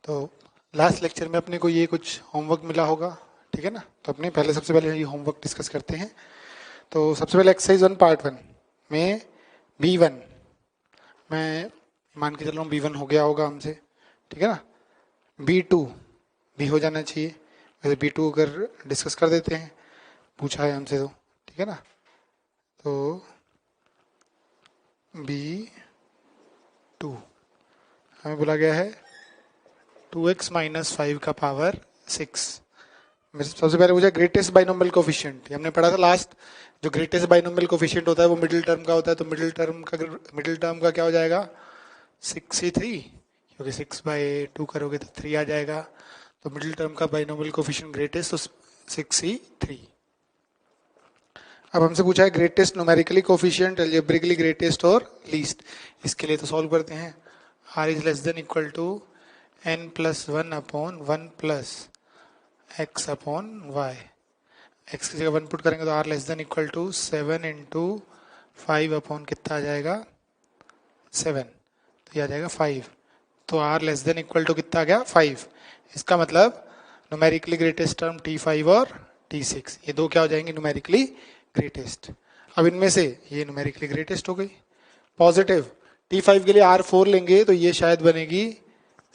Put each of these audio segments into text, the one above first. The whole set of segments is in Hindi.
तो लास्ट लेक्चर में अपने को ये कुछ होमवर्क मिला होगा, ठीक है ना। तो अपने पहले सबसे पहले ये होमवर्क डिस्कस करते हैं। तो सबसे पहले एक्सरसाइज 1 पार्ट 1 में B1, मैं मान के चल रहा हूँ B1 हो गया होगा हमसे, ठीक है ना। B2 भी हो जाना चाहिए, वैसे B2 अगर डिस्कस कर देते हैं, पूछा है हमसे तो, ठीक है ना। तो B2 हमें बोला गया है 2x माइनस 5 का पावर 6। सबसे पहले पूछा ग्रेटेस्ट बाइनोमियल कोफिशिएंट, हमने पढ़ा था लास्ट। जो ग्रेटेस्ट बाइनोमियल कोफिशिएंट होता है वो मिडिल टर्म का होता है, तो मिडिल टर्म का क्या हो जाएगा 6c3, क्योंकि 6/2 करोगे तो 3 आ जाएगा। तो मिडिल टर्म का बाइनोमियल कोफिशिएंट ग्रेटेस्ट तो 6c3। अब हमसे पूछा है greatest numerically coefficient, algebraically greatest और लीस्ट। इसके लिए तो सॉल्व करते हैं। r is less than equal to n+1 upon 1 plus x upon y. x की जगह 1 पुट करेंगे तो r less than equal to 7 into 5 upon कितना आ जाएगा 7, तो ये आ जाएगा 5। तो r less than equal to कितना आ गया 5। इसका मतलब न्यूमेरिकली ग्रेटेस्ट टर्म T5 और T6, ये दो क्या हो जाएंगे न्यूमेरिकली ग्रेटेस्ट। अब इनमें से ये न्यूमेरिकली ग्रेटेस्ट हो गई। पॉजिटिव T5 के लिए R4 लेंगे तो ये शायद बनेगी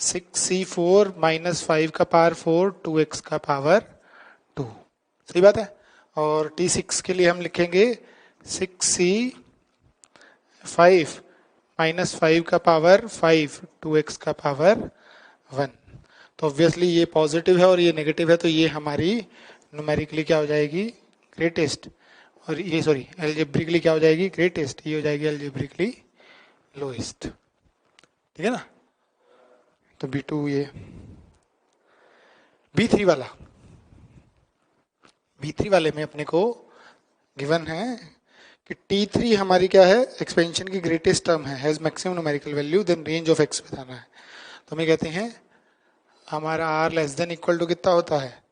6c4 माइनस 5 का पावर 4 2x का पावर 2, सही बात है। और T6 के लिए हम लिखेंगे 6c5 माइनस 5 का पावर 5 2x का पावर 1। तो ऑब्वियसली ये पॉजिटिव है और ये नेगेटिव है, तो ये हमारी न्यूमेरिकली क्या हो जाएगी ग्रेटेस्ट, और ये सॉरी एल्जेब्रिकली क्या हो जाएगी ग्रेटेस्ट, ये हो जाएगी एल्जेब्रिकली लोएस्ट, ठीक है ना। तो B2 ये। B3 वाले में अपने को गिवन है कि T3 हमारी क्या है एक्सपेंशन की ग्रेटेस्ट टर्म है, has maximum numerical value, then range of x बताना है। तो हमें कहते हैं हमारा r less than equal to कितना होता है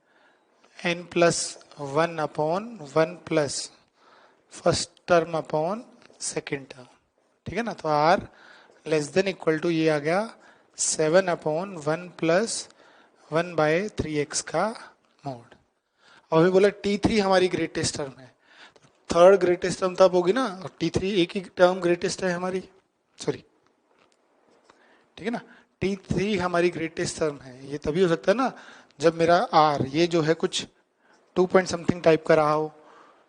n+1 upon 1 plus first term upon second term, ठीक है ना। तो r less than equal to ये आ गया 7 अपॉन 1 प्लस 1/3x का मोड। और हमें बोला T3 हमारी ग्रेटेस्ट टर्म है, थर्ड ग्रेटेस्ट टर्म तब होगी ना, और T3 एक ही टर्म ग्रेटेस्ट है हमारी, सॉरी, ठीक है ना। T3 हमारी ग्रेटेस्ट टर्म है, ये तभी हो सकता है ना जब मेरा R ये जो है कुछ 2 पॉइंट समथिंग टाइप का रहा हो,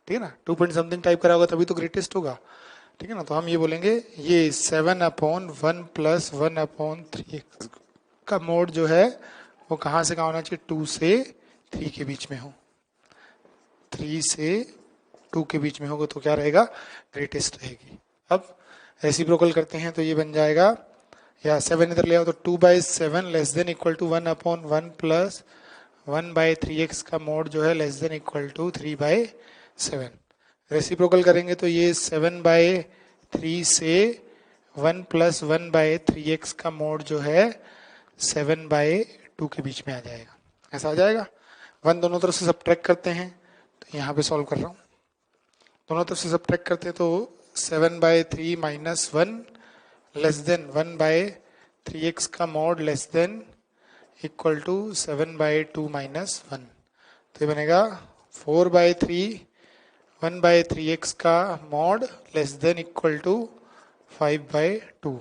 ठीक है ना। 2 पॉइंट समथिंग टाइप का होगा तभी तो ग्रेटेस्ट होगा, ठीक है ना। तो हम ये बोलेंगे ये 7 अपॉन 1 प्लस 1/3x का मोड जो है वो कहाँ से कहाँ होना चाहिए 2 से 3 के बीच में हो, 3 से 2 के बीच में होगा तो क्या रहेगा ग्रेटेस्ट रहेगी। अब रेसिप्रोकल करते हैं तो ये बन जाएगा, या 7 इधर ले आओ तो 2/7 less than equal to 1/1 plus 1/3x का मोड जो है less than equal to 3/7। Reciprocal करेंगे तो ये 7/3 से 1 प्लस 1/3x का मोड जो है 7/2 के बीच में आ जाएगा, ऐसा आ जाएगा। 1 दोनों तरफ से सब्ट्रैक्ट करते हैं, तो यहाँ पे सॉल्व कर रहा हूँ, दोनों तरफ से सब्ट्रैक्ट करते हैं तो 7/3 माइनस 1 लेस देन 1/3x का mod less than equal to 7/2 minus 1, तो ये बनेगा 4/3 1/3x का mod less than equal to 5/2।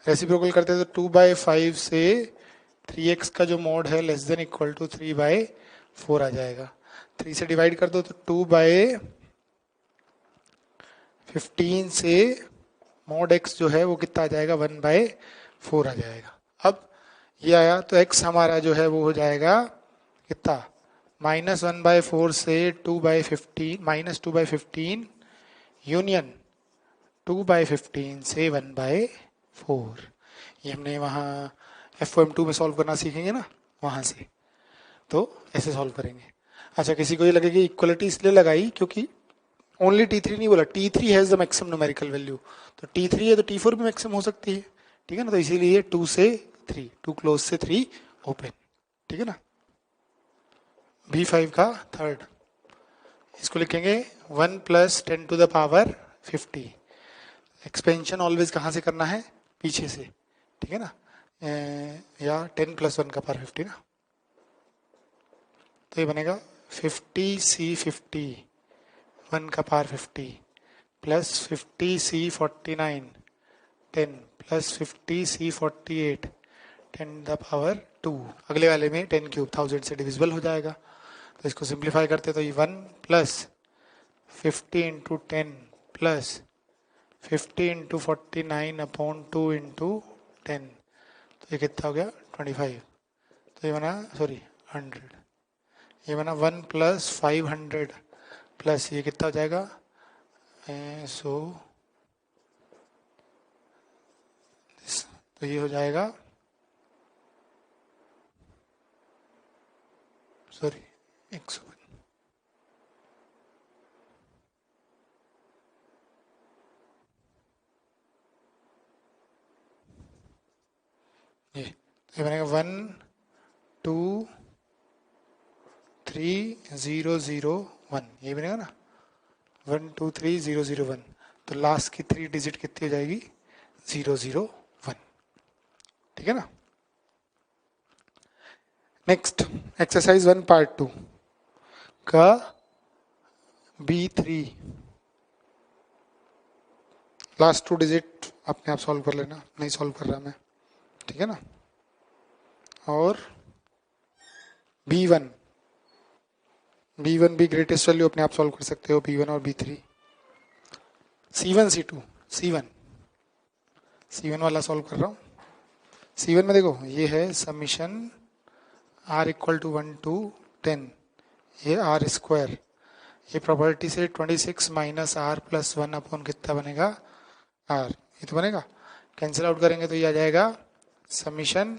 Reciprocal करते हैं तो 2/5 से 3x का जो मॉड है लेस देन इक्वल टू 3/4 आ जाएगा। 3 से डिवाइड कर दो तो 2/15 से मॉड x जो है वो कितना आ जाएगा 1/4 आ जाएगा। अब ये आया तो x हमारा जो है वो हो जाएगा कितना -1/4 से 2/15 -2/15 यूनियन 2/15 से 1/4। ये हमने वहाँ FOM2 में सॉल्व करना सीखेंगे ना वहाँ से, तो ऐसे सॉल्व करेंगे। अच्छा, किसी को ये लगे कि इक्वलिटी इसलिए लगाई क्योंकि ओनली T3 नहीं बोला, T3 has the maximum numerical value, तो T3 है तो T4 भी मैक्सिमम हो सकती है, ठीक है ना। तो इसीलिए 2 से 3, 2 क्लोज से 3 ओपन, ठीक है ना। B5 का थर्ड, इसको लिखेंगे 1 plus 10 to the power 50। Expansion always कहाँ से करना है पीछे से, ठीक है ना। या 10 प्लस 1 का पावर 50 ना, तो ये बनेगा 50C50 1 का power 50 plus 50C49 10 plus 50C48 10 the power 2। अगले वाले में 10 क्यूब 1000 से डिविजिबल हो जाएगा, तो इसको सिंप्लीफाई करते तो ये 1 plus 50 into 10 plus 50 into 49 upon 2 into 10, तो ये कितना हो गया 25। तो ये बना 100, ये बना 1 प्लस 500 प्लस ये कितना हो जाएगा 100, तो ये हो जाएगा 101। ये बनेगा 1 2 3 0 0 1, ये बनेगा ना 1 2 3 0 0 1, तो लास्ट की 3 डिजिट कितनी हो जाएगी 0 0 1, ठीक है ना। नेक्स्ट एक्सरसाइज 1 पार्ट 2 का B3, लास्ट 2 डिजिट अपने आप सॉल्व कर लेना, नहीं सॉल्व कर रहा मैं, ठीक है ना। और B1 भी ग्रेटेस्ट वैल्यू अपने आप सॉल्व कर सकते हो, B1 और B3। C1 C2 C1 वाला सॉल्व कर रहा हूँ। C1 में देखो ये है summation R equal to 1 to 10, ये R स्क्वायर, ये प्रॉपर्टी से 26 माइनस R प्लस 1 अपॉन कितना बनेगा R, ये तो बनेगा, कैंसिल आउट करेंगे तो ये आ जाएगा summation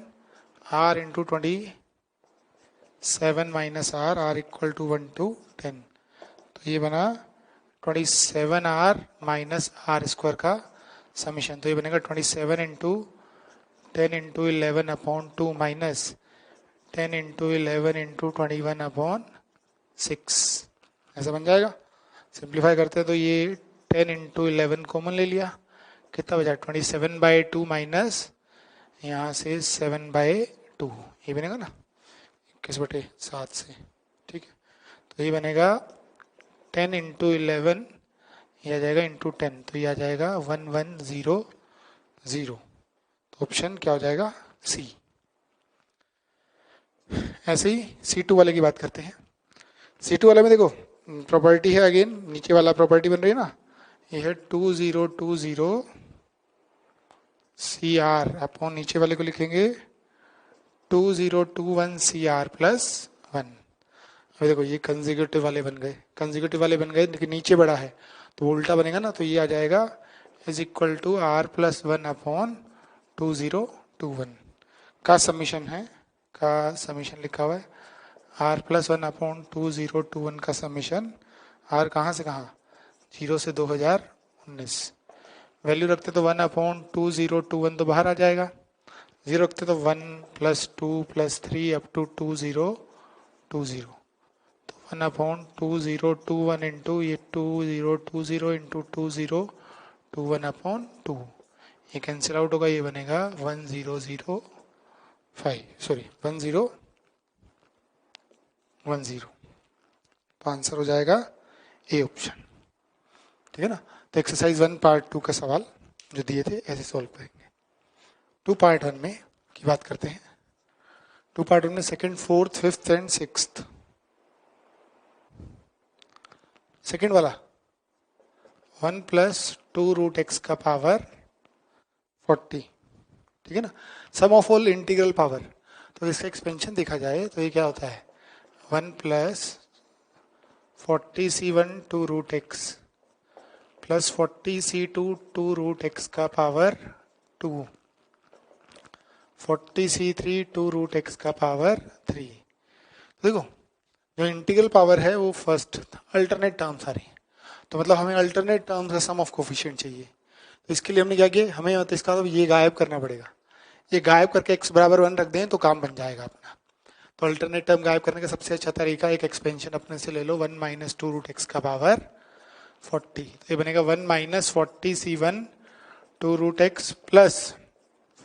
R into 27 minus R equal to 1 to 10, तो ये बना 27R माइनस R स्क्वायर का समीशन, तो ये बनेगा 27 into 10 into 11 upon 2 minus 10 into 11 into 21 upon 6, ऐसा बन जाएगा। सिंप्लीफाई करते हैं तो ये 10 इंटू 11 कॉमन ले लिया, कितना बचा 27/2 माइनस यहाँ से 7/2, ये बनेगा ना 21/7 से, ठीक है। तो ये बनेगा 10 इंटू 11, ये आ जाएगा इंटू 10, तो ये आ जाएगा 1100, तो ऑप्शन क्या हो जाएगा सी। ऐसे ही C2 वाले की बात करते हैं। C2 वाले में देखो प्रॉपर्टी है, अगेन नीचे वाला प्रॉपर्टी बन रही है ना, ये है 2020 CR अपॉन नीचे वाले को लिखेंगे 2021 CR प्लस 1। अभी देखो ये कंसेक्यूटिव वाले बन गए, लेकिन नीचे बड़ा है तो उल्टा बनेगा ना, तो ये आ जाएगा is equal to R plus 1 upon 2021 का समीशन है, का समीशन लिखा हुआ है R प्लस 1 अपॉन 2021 का समीशन, R कहाँ से कहाँ 0 से 2019, वैल्यू रखते तो 1 अपॉन 2021 तो बाहर आ जाएगा, 0 रखते तो 1 प्लस 2 प्लस 3 अप टू 2020, तो 1 अपॉन 2021 इंटू ये 2020 इंटू 2021 अपॉन 2, ये कैंसिल आउट होगा, ये बनेगा 1010, तो आंसर हो जाएगा ए ऑप्शन, ठीक है ना। तो एक्सरसाइज 1 पार्ट 2 का सवाल जो दिए थे ऐसे सॉल्व करेंगे। 2 पार्ट 1 में की बात करते हैं। 2 पार्ट 1 में second, fourth, fifth and sixth. Second वाला 1 प्लस 2 रूट एक्स का पावर 40, ठीक है ना। सम ऑफ ऑल इंटीग्रल पावर, तो इसका एक्सपेंशन देखा जाए तो ये क्या होता है 1 plus 40C1 2 root x plus 40C2 2 root x का पावर 2, 40C3 2 रूट एक्स का पावर 3। देखो जो इंटीग्रल पावर है वो फर्स्ट अल्टरनेट टर्म्स आ रही है, तो मतलब हमें अल्टरनेट टर्म्स का सम ऑफ कोफिशिएंट चाहिए, तो इसके लिए हमने क्या किया, हमें मतलब इसका तो ये गायब करना पड़ेगा, ये गायब करके x बराबर 1 रख दें तो काम बन जाएगा अपना। तो अल्टरनेट टर्म गायब करने का सबसे अच्छा तरीका एक एक्सपेंशन अपने से ले लो 1 माइनस 2 रूट एक्स का पावर 40, तो ये बनेगा 1 minus 40C1 2 root x plus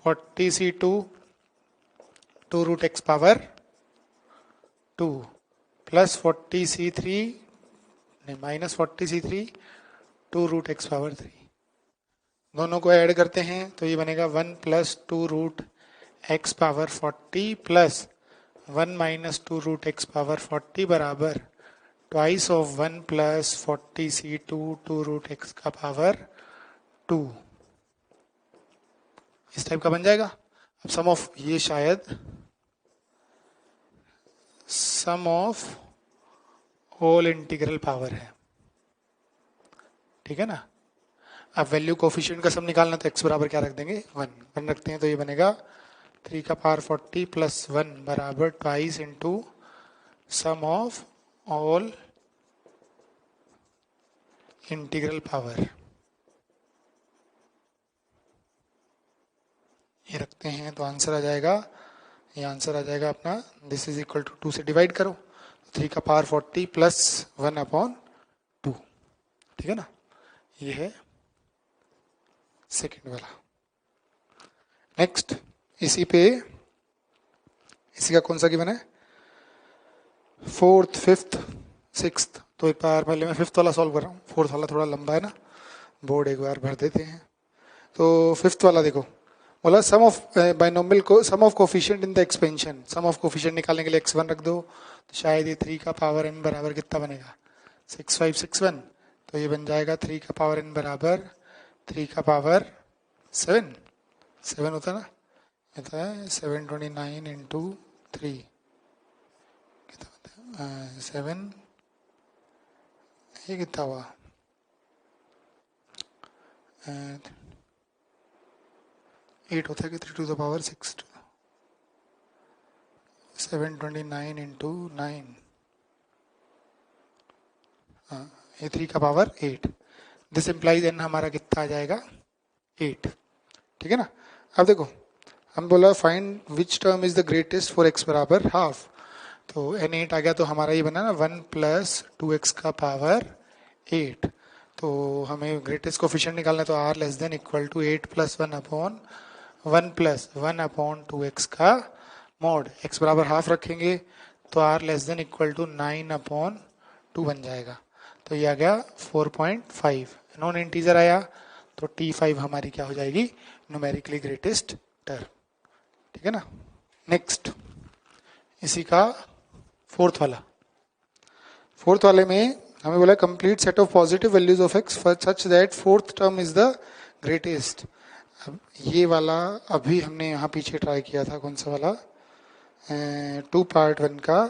40C2 2 root x power 2 plus 40c3 नहीं minus 40c3 2 root x power 3, दोनों को ऐड करते हैं तो ये बनेगा 1 plus 2 root x power 40 plus 1 minus 2 root x power 40 बराबर twice of 1 plus 40c2 2 root x का पावर 2। इस टाइप का बन जाएगा। अब सम ऑफ, ये शायद सम ऑफ होल इंटीग्रल पावर है, ठीक है ना। अब वैल्यू कोफिशिएंट का सम निकालना तो x बराबर क्या रख देंगे 1 रखते हैं तो ये बनेगा 3 का पावर 40 प्लस 1 बराबर twice into sum of all integral power, ये रखते हैं तो आंसर आ जाएगा, ये आंसर आ जाएगा अपना दिस इज इक्वल टू 2 से डिवाइड करो 3 का पावर 40 प्लस 1 अपॉन 2, ठीक है ना। ये है सेकंड वाला। नेक्स्ट इसी पे, इसी का कौन सा गिवन है, फोर्थ फिफ्थ सिक्स्थ। तो एक बार पहले मैं फिफ्थ वाला सॉल्व कर रहा हूँ, फोर्थ वाला थोड़ा लंबा है ना, बोर्ड एक बार भर देते हैं। तो फिफ्थ वाला देखो, बोला सम ऑफ बाइनोमियल को sum of coefficient in the expansion, sum of coefficient निकालने के लिए x1 रख दो तो शायद ये 3 का पावर n बराबर कितना बनेगा 6561, तो ये बन जाएगा 3 का पावर n बराबर 3 का पावर 7 होता है ना, होता है 729 इंटू 3 कितना होता है 7, ये कितना हुआ 8 होता है कि 3 टू द पावर 6 729 इंटू 9, ये 3 का पावर 8, दिस इम्प्लाइज एन हमारा कितना आ जाएगा 8, ठीक है ना। अब देखो हम बोला find which term is the greatest for x बराबर हाफ, तो n 8 आ गया तो हमारा ये बना ना 1 प्लस 2x का पावर 8, तो हमें ग्रेटेस्ट कोफिशिएंट निकालना है तो r less than equal to 8 plus 1 upon 1 plus 1 upon 2x का मॉड, x बराबर हाफ रखेंगे तो r less than equal to 9 upon 2 बन जाएगा, तो ये आ गया 4.5, नॉन इंटीजर आया तो T5 हमारी क्या हो जाएगी न्यूमेरिकली ग्रेटेस्ट टर्म, ठीक है ना। नेक्स्ट इसी का फोर्थ वाले में हमें बोला complete set of positive values of x such that fourth term is the greatest. अब ये वाला अभी हमने यहाँ पीछे ट्राई किया था, कौन सा वाला 2 पार्ट 1 का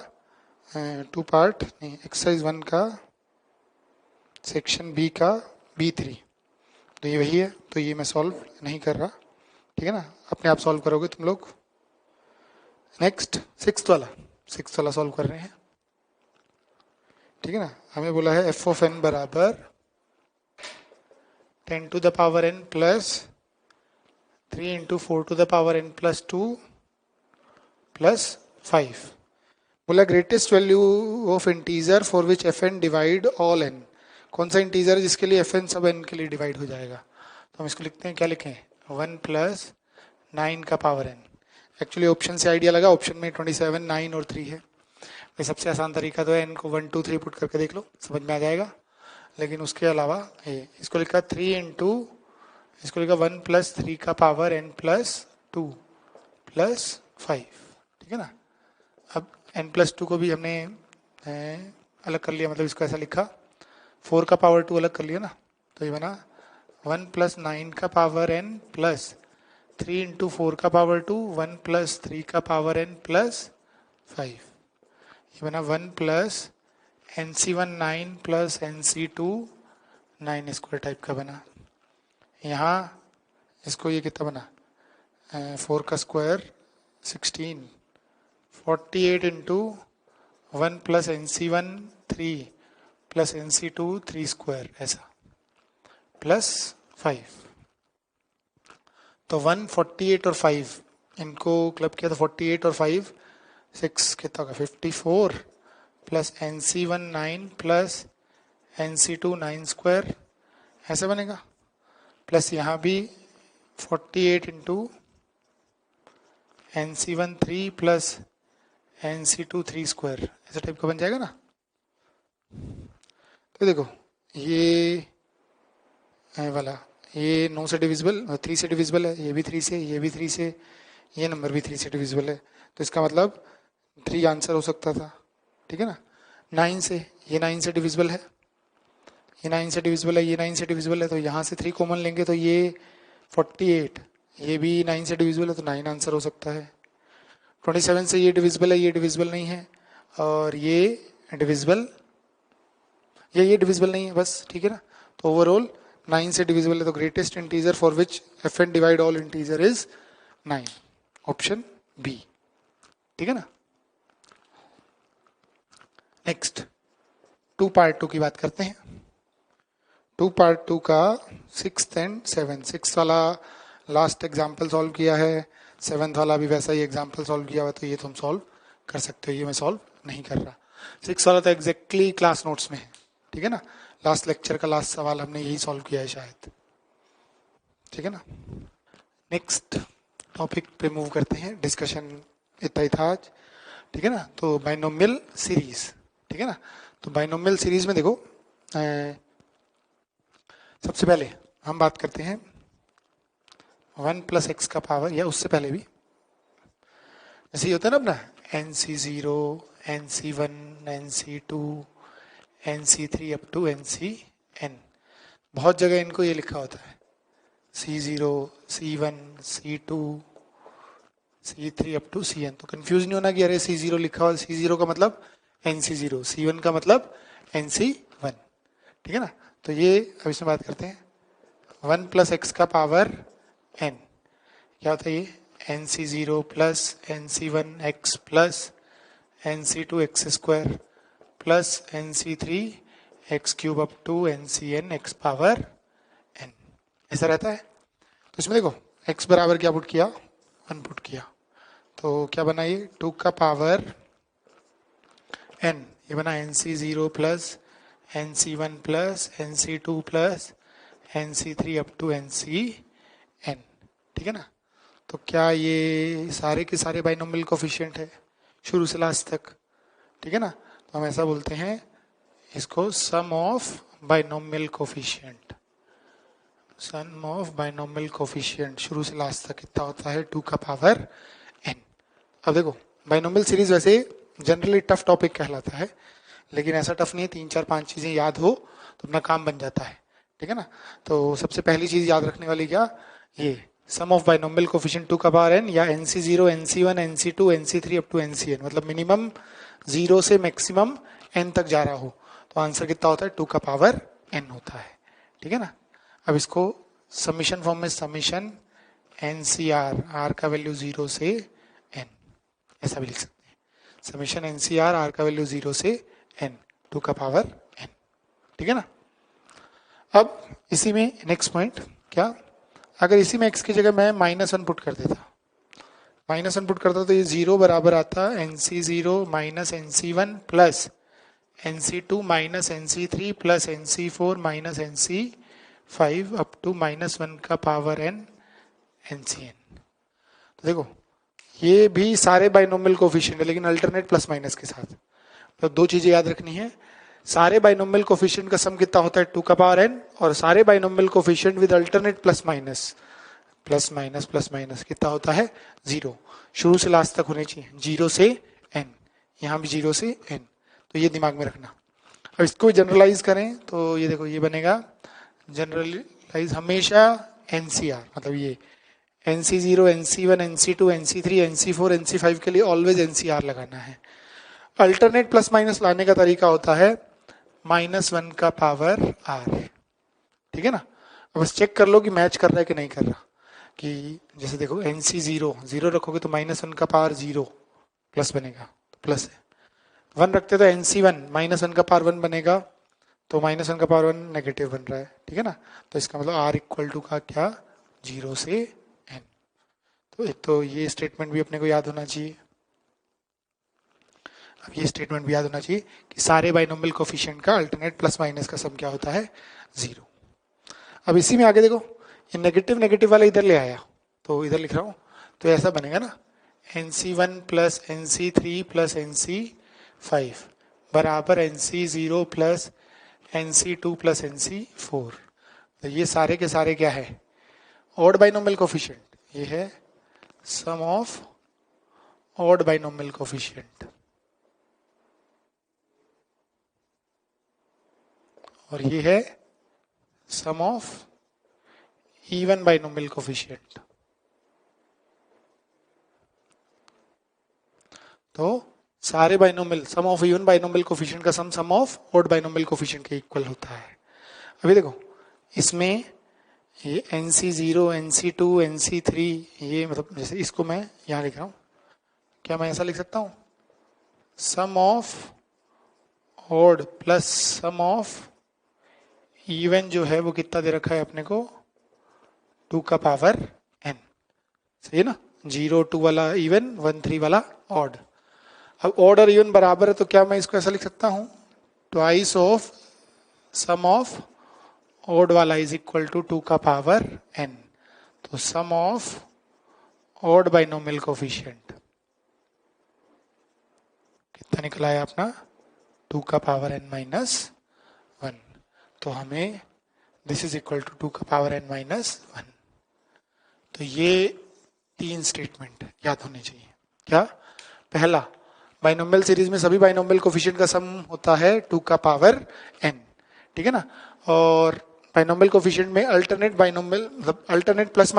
2 पार्ट नहीं एक्सरसाइज 1 का सेक्शन बी का B3, तो ये वही है, तो ये मैं सॉल्व नहीं कर रहा, ठीक है ना, अपने आप सॉल्व करोगे तुम लोग। नेक्स्ट सिक्स्थ वाला सॉल्व कर रहे हैं, ठीक है ना। हमें बोला है एफ ऑफ एन बराबर 10 to the power n plus 3 into 4 to the power n plus 2 plus 5। बोला greatest value of integer for which f n divide all n, कौन सा इंटीजर है जिसके लिए एफ एन सब एन के लिए डिवाइड हो जाएगा, तो हम इसको लिखते हैं, क्या लिखें 1 प्लस 9 का पावर एन। एक्चुअली ऑप्शन से आइडिया लगा, ऑप्शन में 27 9 और 3 है, भाई सबसे आसान तरीका तो है एन को 1 2 3 पुट करके देख लो, समझ में आ जाएगा। लेकिन उसके अलावा ये इसको लिखा 3 इंटू, इसको लिखा 1 प्लस 3 का पावर एन प्लस 2 प्लस 5, ठीक है ना। अब n प्लस 2 को भी हमने अलग कर लिया, मतलब इसको ऐसा लिखा 4 का पावर 2 अलग कर लिया ना, तो ये बना 1 प्लस 9 का पावर n प्लस 3 इंटू 4 का पावर 2 1 प्लस 3 का पावर n प्लस 5, ये बना 1 plus NC1 9 plus NC2 9 square type का बना। यहाँ इसको ये कितना बना 4 का square 16 48 into 1 plus NC1 3 plus NC2 3 square ऐसा प्लस 5, तो 1 48 और 5 इनको क्लब किया तो 48 और 5 6 कितना होगा 54 plus NC1 9 plus NC2 9 square ऐसे बनेगा, प्लस यहाँ भी 48 into NC1 3 plus NC2 3 square, ऐसा टाइप का बन जाएगा ना। तो देखो ये वाला ये 9 से डिविजिबल 3 से डिविजिबल है, ये भी 3 से, ये भी 3 से, ये नंबर भी 3 से डिविजिबल है, तो इसका मतलब 3 आंसर हो सकता था, ठीक है ना। 9 से, ये 9 से डिविजिबल है, ये 9 से डिविजिबल है, ये 9 से डिविजिबल है, तो यहाँ से 3 कॉमन लेंगे तो ये 48, ये भी 9 से डिविजिबल है तो 9 आंसर हो सकता है। 27 से ये डिविजिबल है, ये डिविजिबल नहीं है, और ये डिविजिबल, ये डिविजिबल नहीं है बस, ठीक है ना। तो ओवरऑल 9 से डिविजिबल है, तो greatest integer for which f n divide all integer is 9, option B, ठीक है ना। नेक्स्ट 2 पार्ट 2 की बात करते हैं। 2 पार्ट 2 का 6th एंड 7th, 6th वाला लास्ट एग्जाम्पल सॉल्व किया है, 7th वाला भी वैसा ही एग्जाम्पल सॉल्व किया हुआ, तो ये तुम सॉल्व कर सकते हो, ये मैं सॉल्व नहीं कर रहा। 6 वाला तो एग्जैक्टली क्लास नोट्स में है, ठीक है ना, लास्ट लेक्चर का लास्ट सवाल हमने यही सॉल्व किया है शायद, ठीक है ना। नेक्स्ट टॉपिक पे मूव करते हैं, डिस्कशन इतना ही था आज, ठीक है ना। तो बाइनोमियल सीरीज, ठीक है ना। तो बाइनोमियल सीरीज में देखो सबसे पहले हम बात करते हैं 1 प्लस एक्स का पावर, या उससे पहले भी जैसे ही होता है ना अपना NC0, NC1, NC2, NC3 up to NCn, बहुत जगह इनको ये लिखा होता है C0, C1, C2, C3 up to Cn, तो कंफ्यूज नहीं होना कि अरे C0 लिखा हुआ, C0 का मतलब NC0, C1 का मतलब NC1, ठीक है ना। तो ये अब इसमें बात करते हैं 1 प्लस एक्स का पावर n, क्या होता है ये NC0 plus NC1 x plus NC2 x square plus NC3 x cube up to NCn x power n, ऐसा रहता है। तो इसमें देखो x बराबर क्या पुट किया, 1 पुट किया, तो क्या बना ये 2 का पावर n, ये बना NC0 plus NC1 plus NC2 plus NC3 up to NCn, ठीक है ना। तो क्या ये सारे के सारे बाइनोमियल कोफिशिएंट है शुरू से लास्ट तक, ठीक है ना। तो हम ऐसा बोलते हैं इसको sum of binomial coefficient, sum of binomial coefficient शुरू से लास्ट तक कितना होता है 2 का पावर n। अब देखो बाइनोमियल सीरीज वैसे जनरली टफ टॉपिक कहलाता है, लेकिन ऐसा टफ नहीं है, 3 4 5 चीजें याद हो तो अपना काम बन जाता है, ठीक है ना। तो सबसे पहली चीज याद रखने वाली क्या, ये सम ऑफ बाइनोमियल कोफिशिएंट 2 का पावर n, या NC0, NC1, NC2, NC3 up to NCn, मतलब मिनिमम 0 से मैक्सिमम n तक जा रहा हो, तो आंसर कितना होता है 2 का पावर n होता है, ठीक है ना। अब इसको समीशन फॉर्म में समीशन NCR, r का वैल्यू 0 से n, ऐसा भी लिख सकते हैं, समीशन NCR, r का वैल्यू 0 से n, 2 का पावर n, ठीक है ना। अब इसी में नेक्स्ट पॉइंट क्या, अगर इसी में x की जगह मैं -1 पुट कर देता, -1 पुट करता तो ये 0 बराबर आता NC0 minus NC1 plus NC2 minus NC3 plus NC4 minus NC5 up to -1 का पावर n NCn। तो देखो ये भी सारे बाइनोमियल कोफिशिएंट है, लेकिन अल्टरनेट प्लस माइनस के साथ। तो दो चीजें याद रखनी है, सारे बाइनोमियल कोफिशिएंट का सम कितना होता है 2 का पावर n, और सारे binomial coefficient with alternate plus minus, plus minus plus minus कितना होता है 0, शुरू से लास्ट तक होने चाहिए 0 से n, यहाँ भी 0 से n, तो ये दिमाग में रखना। अब इसको जनरलाइज करें तो ये देखो ये बनेगा जनरलाइज हमेशा NCR, मतलब ये NC0, NC1, NC2, NC3, NC4, NC5 के लिए ऑलवेज NCR लगाना है। अल्टरनेट प्लस माइनस लाने का तरीका होता है -1 का पावर r, ठीक है ना। अब बस चेक कर लो कि मैच कर रहा है कि नहीं कर रहा, कि जैसे देखो NC0 0 रखोगे तो -1 का पावर 0 प्लस बनेगा, तो प्लस है, 1 रखते तो NC1 -1 का पावर 1 बनेगा, तो -1 का पावर 1 नेगेटिव बन रहा है, ठीक है ना। तो इसका मतलब r इक्वल टू का क्या 0 से n। तो एक तो ये स्टेटमेंट भी अपने को याद होना चाहिए, अब ये स्टेटमेंट भी याद होना चाहिए कि सारे बाइनोमियल कोफिशिएंट का अल्टरनेट प्लस माइनस का सम क्या होता है 0। अब इसी में आगे देखो ये नेगेटिव नेगेटिव वाला इधर ले आया, तो इधर लिख रहा हूँ, तो ऐसा बनेगा ना NC1 plus NC3 plus NC5 बराबर NC0 plus NC2 plus NC4। तो ये सारे के सारे क्या है? Odd binomial coefficient. ये है sum of odd binomial coefficient, और ये है sum of even binomial coefficient. तो सारे binomial sum of even binomial coefficient का sum of odd binomial coefficient के इक्वल होता है। अभी देखो इसमें ये NC0, NC2, NC3, ये मतलब जैसे इसको मैं यहाँ लिख रहा हूँ, क्या मैं ऐसा लिख सकता हूँ? Sum of odd plus sum of even जो है वो कितना दे रखा है अपने को? 2 का पावर n। सही है ना? 0 2 वाला इवन, 1 3 वाला ऑड। अब ऑड और इवन बराबर है तो क्या मैं इसको ऐसा लिख सकता हूँ? Twice of sum of odd वाला इज इक्वल टू 2 का पावर n। तो sum of odd binomial coefficient कितना निकला है अपना? 2 का पावर n माइनस 1। तो हमें दिस इज इक्वल टू 2 का पावर n माइनस 1। तो ये 3 स्टेटमेंट याद होने चाहिए। क्या? पहला, बाइनोमियल सीरीज में सभी बाइनोमियल कोफिशिएंट का सम होता है 2 का पावर n, ठीक है ना? और बाइनोमियल कोफिशिएंट में अल्टरनेट बाइनोमियल मतलब अल्टरनेट प्लस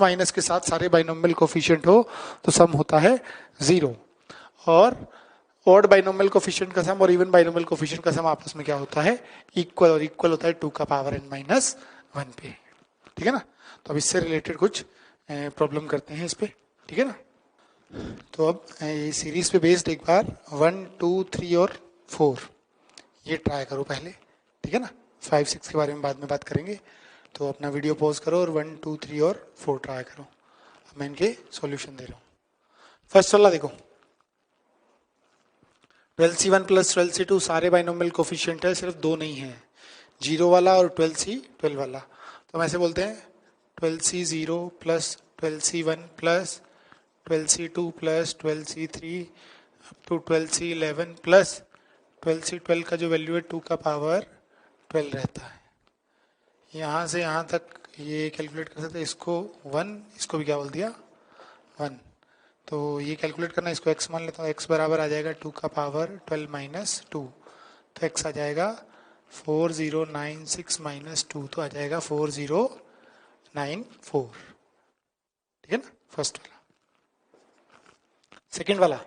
माइनस के साथ सारे बाइनोमियल कोफिशिएंट हो तो सम होता है 0। और ऑड बाइनोमियल कोफिशिएंट का सम और इवन बाइनोमियल कोफिशिएंट का सम आपस में क्या होता है? इक्वल, और इक्वल होता है 2 का पावर n माइनस 1 पे, ठीक है ना? तो अब इससे रिलेटेड कुछ प्रॉब्लम करते हैं इस पे, ठीक है ना? तो अब ये सीरीज पे बेस्ड एक बार 1 2 3 और 4 ये ट्राई करो पहले, ठीक है ना? 5 6 के बारे में बाद में बात करेंगे। तो अपना वीडियो पॉज करो और 1 2 3 और 4 ट्राई करो। अब मैं इनके सॉल्यूशन दे रहा हूँ। फर्स्ट वाला देखो, 12C1 प्लस 12C2 सारे बाइनोमियल कोफिशिएंट है, सिर्फ दो नहीं है, 0 वाला और 12C12 वाला। तो हम ऐसे बोलते हैं 12C0 plus 12C1 plus 12C2 plus 12C3 up to 12C11 plus 12C12 का जो वैल्यू है 2 का पावर 12 रहता है। यहाँ से यहाँ तक ये कैलकुलेट कर सकते हैं, इसको 1, इसको भी क्या बोल दिया? 1। तो ये कैलकुलेट करना, इसको x मान लेता हूँ, x बराबर आ जाएगा 2 का पावर 12 माइनस 2। तो x आ जाएगा 4096 माइनस 2, तो आ जाएगा 4094, ठीक है ना? फर्स्ट वाला। सेकंड वाला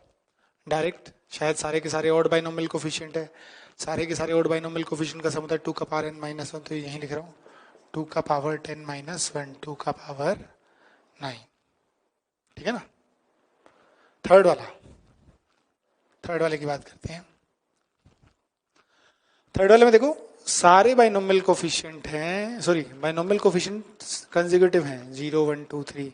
डायरेक्ट, शायद सारे के सारे ऑड बाइनोमियल कोफिशिएंट है, सारे के सारे ऑड बाइनोमियल कोफिशिएंट का सम होता है 2 का पावर n माइनस 1। तो यहीं लिख रहा हूँ 2 का पावर 10 माइनस 1, 2 का पावर 9, ठीक है ना? थर्ड वाले की बात करते हैं। थर्ड वाले में देखो सारे बाइनोमियल कोफिशिएंट हैं, सॉरी बाइनोमियल कोफिशिएंट कंसेक्यूटिव हैं 0 1 2 3,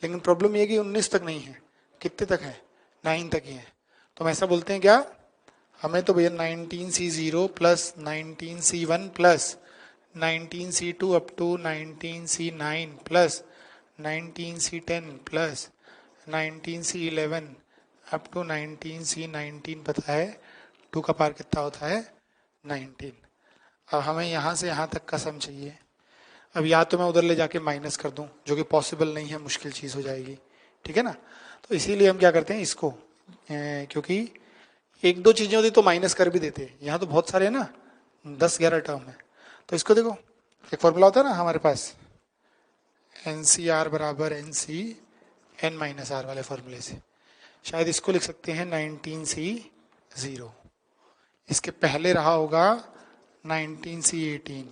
लेकिन प्रॉब्लम ये कि 19 तक नहीं है। कितने तक है? 9 तक ही है। तो हम ऐसा बोलते हैं क्या, हमें तो भैया 19C0 plus 19C1 plus 19C2 up to 19C9 plus 19C10 plus 19C11 up to 19C19 पता है 2 का पावर कितना होता है? 19। अब हमें यहाँ से यहाँ तक का सम चाहिए। अब या तो मैं उधर ले जाके माइनस कर दूं, जो कि पॉसिबल नहीं है, मुश्किल चीज़ हो जाएगी, ठीक है ना? तो इसीलिए हम क्या करते हैं इसको, क्योंकि एक दो चीज़ें होती तो माइनस कर भी देते, यहाँ तो बहुत सारे हैं ना, 10-11 टर्म है। तो इसको देखो, एक फॉर्मूला होता है ना हमारे पास, NCR बराबर NC n माइनस आर वाले फॉर्मूले से, शायद इसको लिख सकते हैं 19C0। इसके पहले रहा होगा 19C18,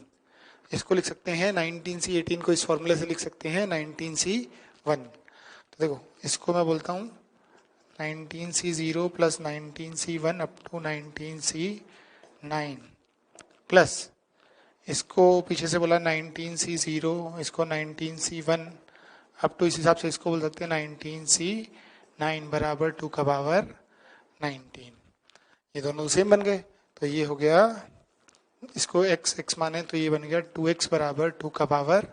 इसको लिख सकते हैं 19C18 को इस फॉर्मूले से लिख सकते हैं 19C1। तो देखो इसको मैं बोलता हूँ 19C0 plus 19C1 up to 19C9 plus इसको पीछे से बोला 19C0, इसको 19C1 अप टू, इस हिसाब से इसको बोल सकते हैं 19C9 बराबर 2 का पावर 19। ये दोनों सेम बन गए, तो ये हो गया, इसको x माने तो ये बन गया 2x बराबर 2 का पावर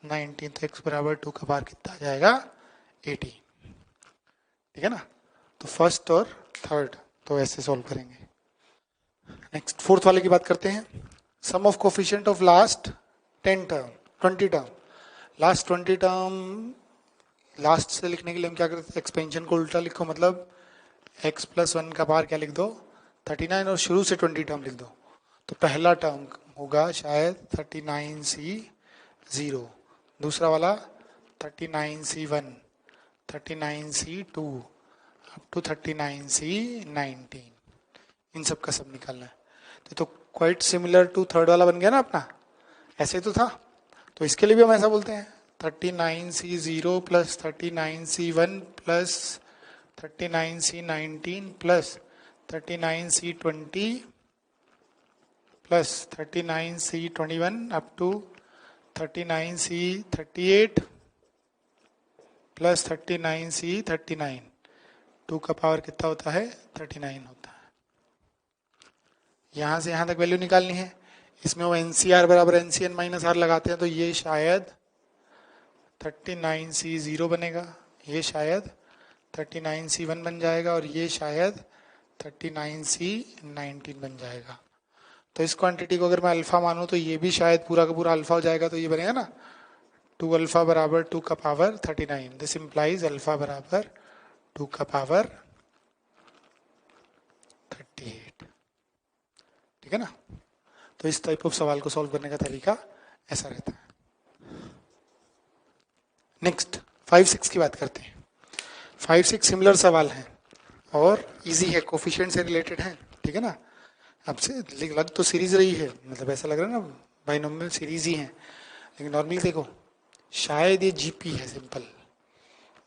19। तो x बराबर 2 का पावर कितना आ जाएगा? 18। ठीक है ना। तो फर्स्ट और थर्ड तो ऐसे सॉल्व करेंगे। नेक्स्ट फोर्थ वाले की बात करते हैं। Sum of coefficient of last 10 term 20 term. Last 20 term last से लिखने के लिए हम क्या करते हैं, एक्सपेंशन को उल्टा लिखो, मतलब x प्लस वन का पावर क्या लिख दो 39 और शुरू से 20 टर्म लिख दो। तो पहला टर्म होगा शायद 39c0, दूसरा वाला 39c1, 39c2 up to 39c19, इन सब का सब निकालना है। तो क्वाइट सिमिलर टू थर्ड वाला बन गया ना अपना, ऐसे ही तो था। तो इसके लिए भी हम ऐसा बोलते हैं 39c0 plus 39c1 plus 39c19 plus 39c20 plus 39c21 up to 39c38 plus 39c39। 2 का पावर कितना होता है 39 होता है। यहां से यहां तक वैल्यू निकालनी है। इसमें वो NCR बराबर NCN माइनस आर लगाते हैं, तो ये शायद 39c0 बनेगा, ये शायद 39c1 बन जाएगा और ये शायद 39c19 बन जाएगा। तो इस क्वांटिटी को अगर मैं अल्फा मानूं तो ये भी शायद पूरा का पूरा अल्फा हो जाएगा। तो ये बनेगा ना 2 अल्फा बराबर 2 का पावर 39। दिस इंप्लाइज अल्फा बराबर 2 का पावर 38। ठीक है ना। तो इस टाइप ऑफ सवाल को सॉल्व करने का तरीका ऐसा रहता है। नेक्स्ट 5-6 की बात करते हैं। 5-6 सिमिलर सवाल हैं और इजी है, कोफिशिएंट से रिलेटेड है। ठीक है ना। अब से लग तो सीरीज रही है, मतलब ऐसा लग रहा है ना बाइनोमियल सीरीज ही है, लेकिन नॉर्मली देखो शायद ये जीपी है, सिंपल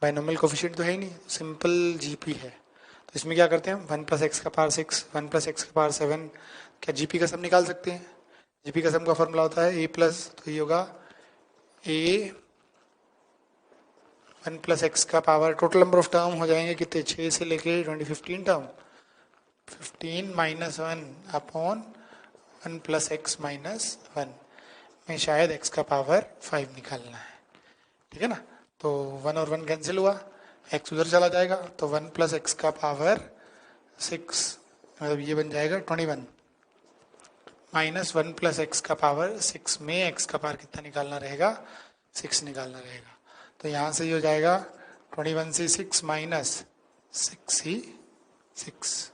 बाइनोमियल कोफिशिएंट तो है ही नहीं, सिंपल जीपी है। तो इसमें क्या करते हैं हम 1 प्लस एक्स का पावर 6, 1 प्लस एक्स का पावर 7, क्या जीपी का सम निकाल सकते हैं। जीपी का सम का फॉर्मूला होता है ए प्लस, तो ये होगा ए 1 प्लस एक्स का power, total number of term हो जाएंगे कितने 6 से लेके 15 term, 15 minus 1 upon 1 plus x minus 1 में शायद x का पावर 5 निकालना है। ठीक है ना। तो 1 और 1 कैंसिल हुआ, x उधर चला जाएगा, तो 1 प्लस एक्स का पावर 6, मतलब ये बन जाएगा 21 माइनस 1 प्लस एक्स का पावर 6 में x का पावर कितना निकालना रहेगा 6 निकालना रहेगा। तो यहाँ से ये हो जाएगा 21c6 माइनस 6c6।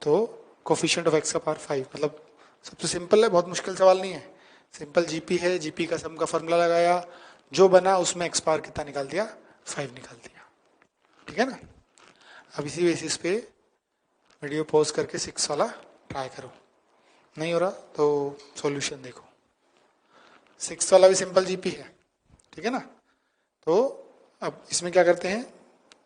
तो कोफिशिएंट ऑफ x का पावर 5, मतलब सबसे सिंपल है, बहुत मुश्किल सवाल नहीं है। सिंपल जीपी है, जीपी का सम का फॉर्मूला लगाया, जो बना उसमें एक्स पावर कितना निकाल दिया 5 निकाल दिया। ठीक है ना। अब इसी बेसिस पे वीडियो पॉज करके 6 वाला ट्राई करो, नहीं हो रहा तो सॉल्यूशन देखो। 6 वाला भी सिंपल जीपी है। ठीक है ना। तो अब इसमें क्या करते हैं,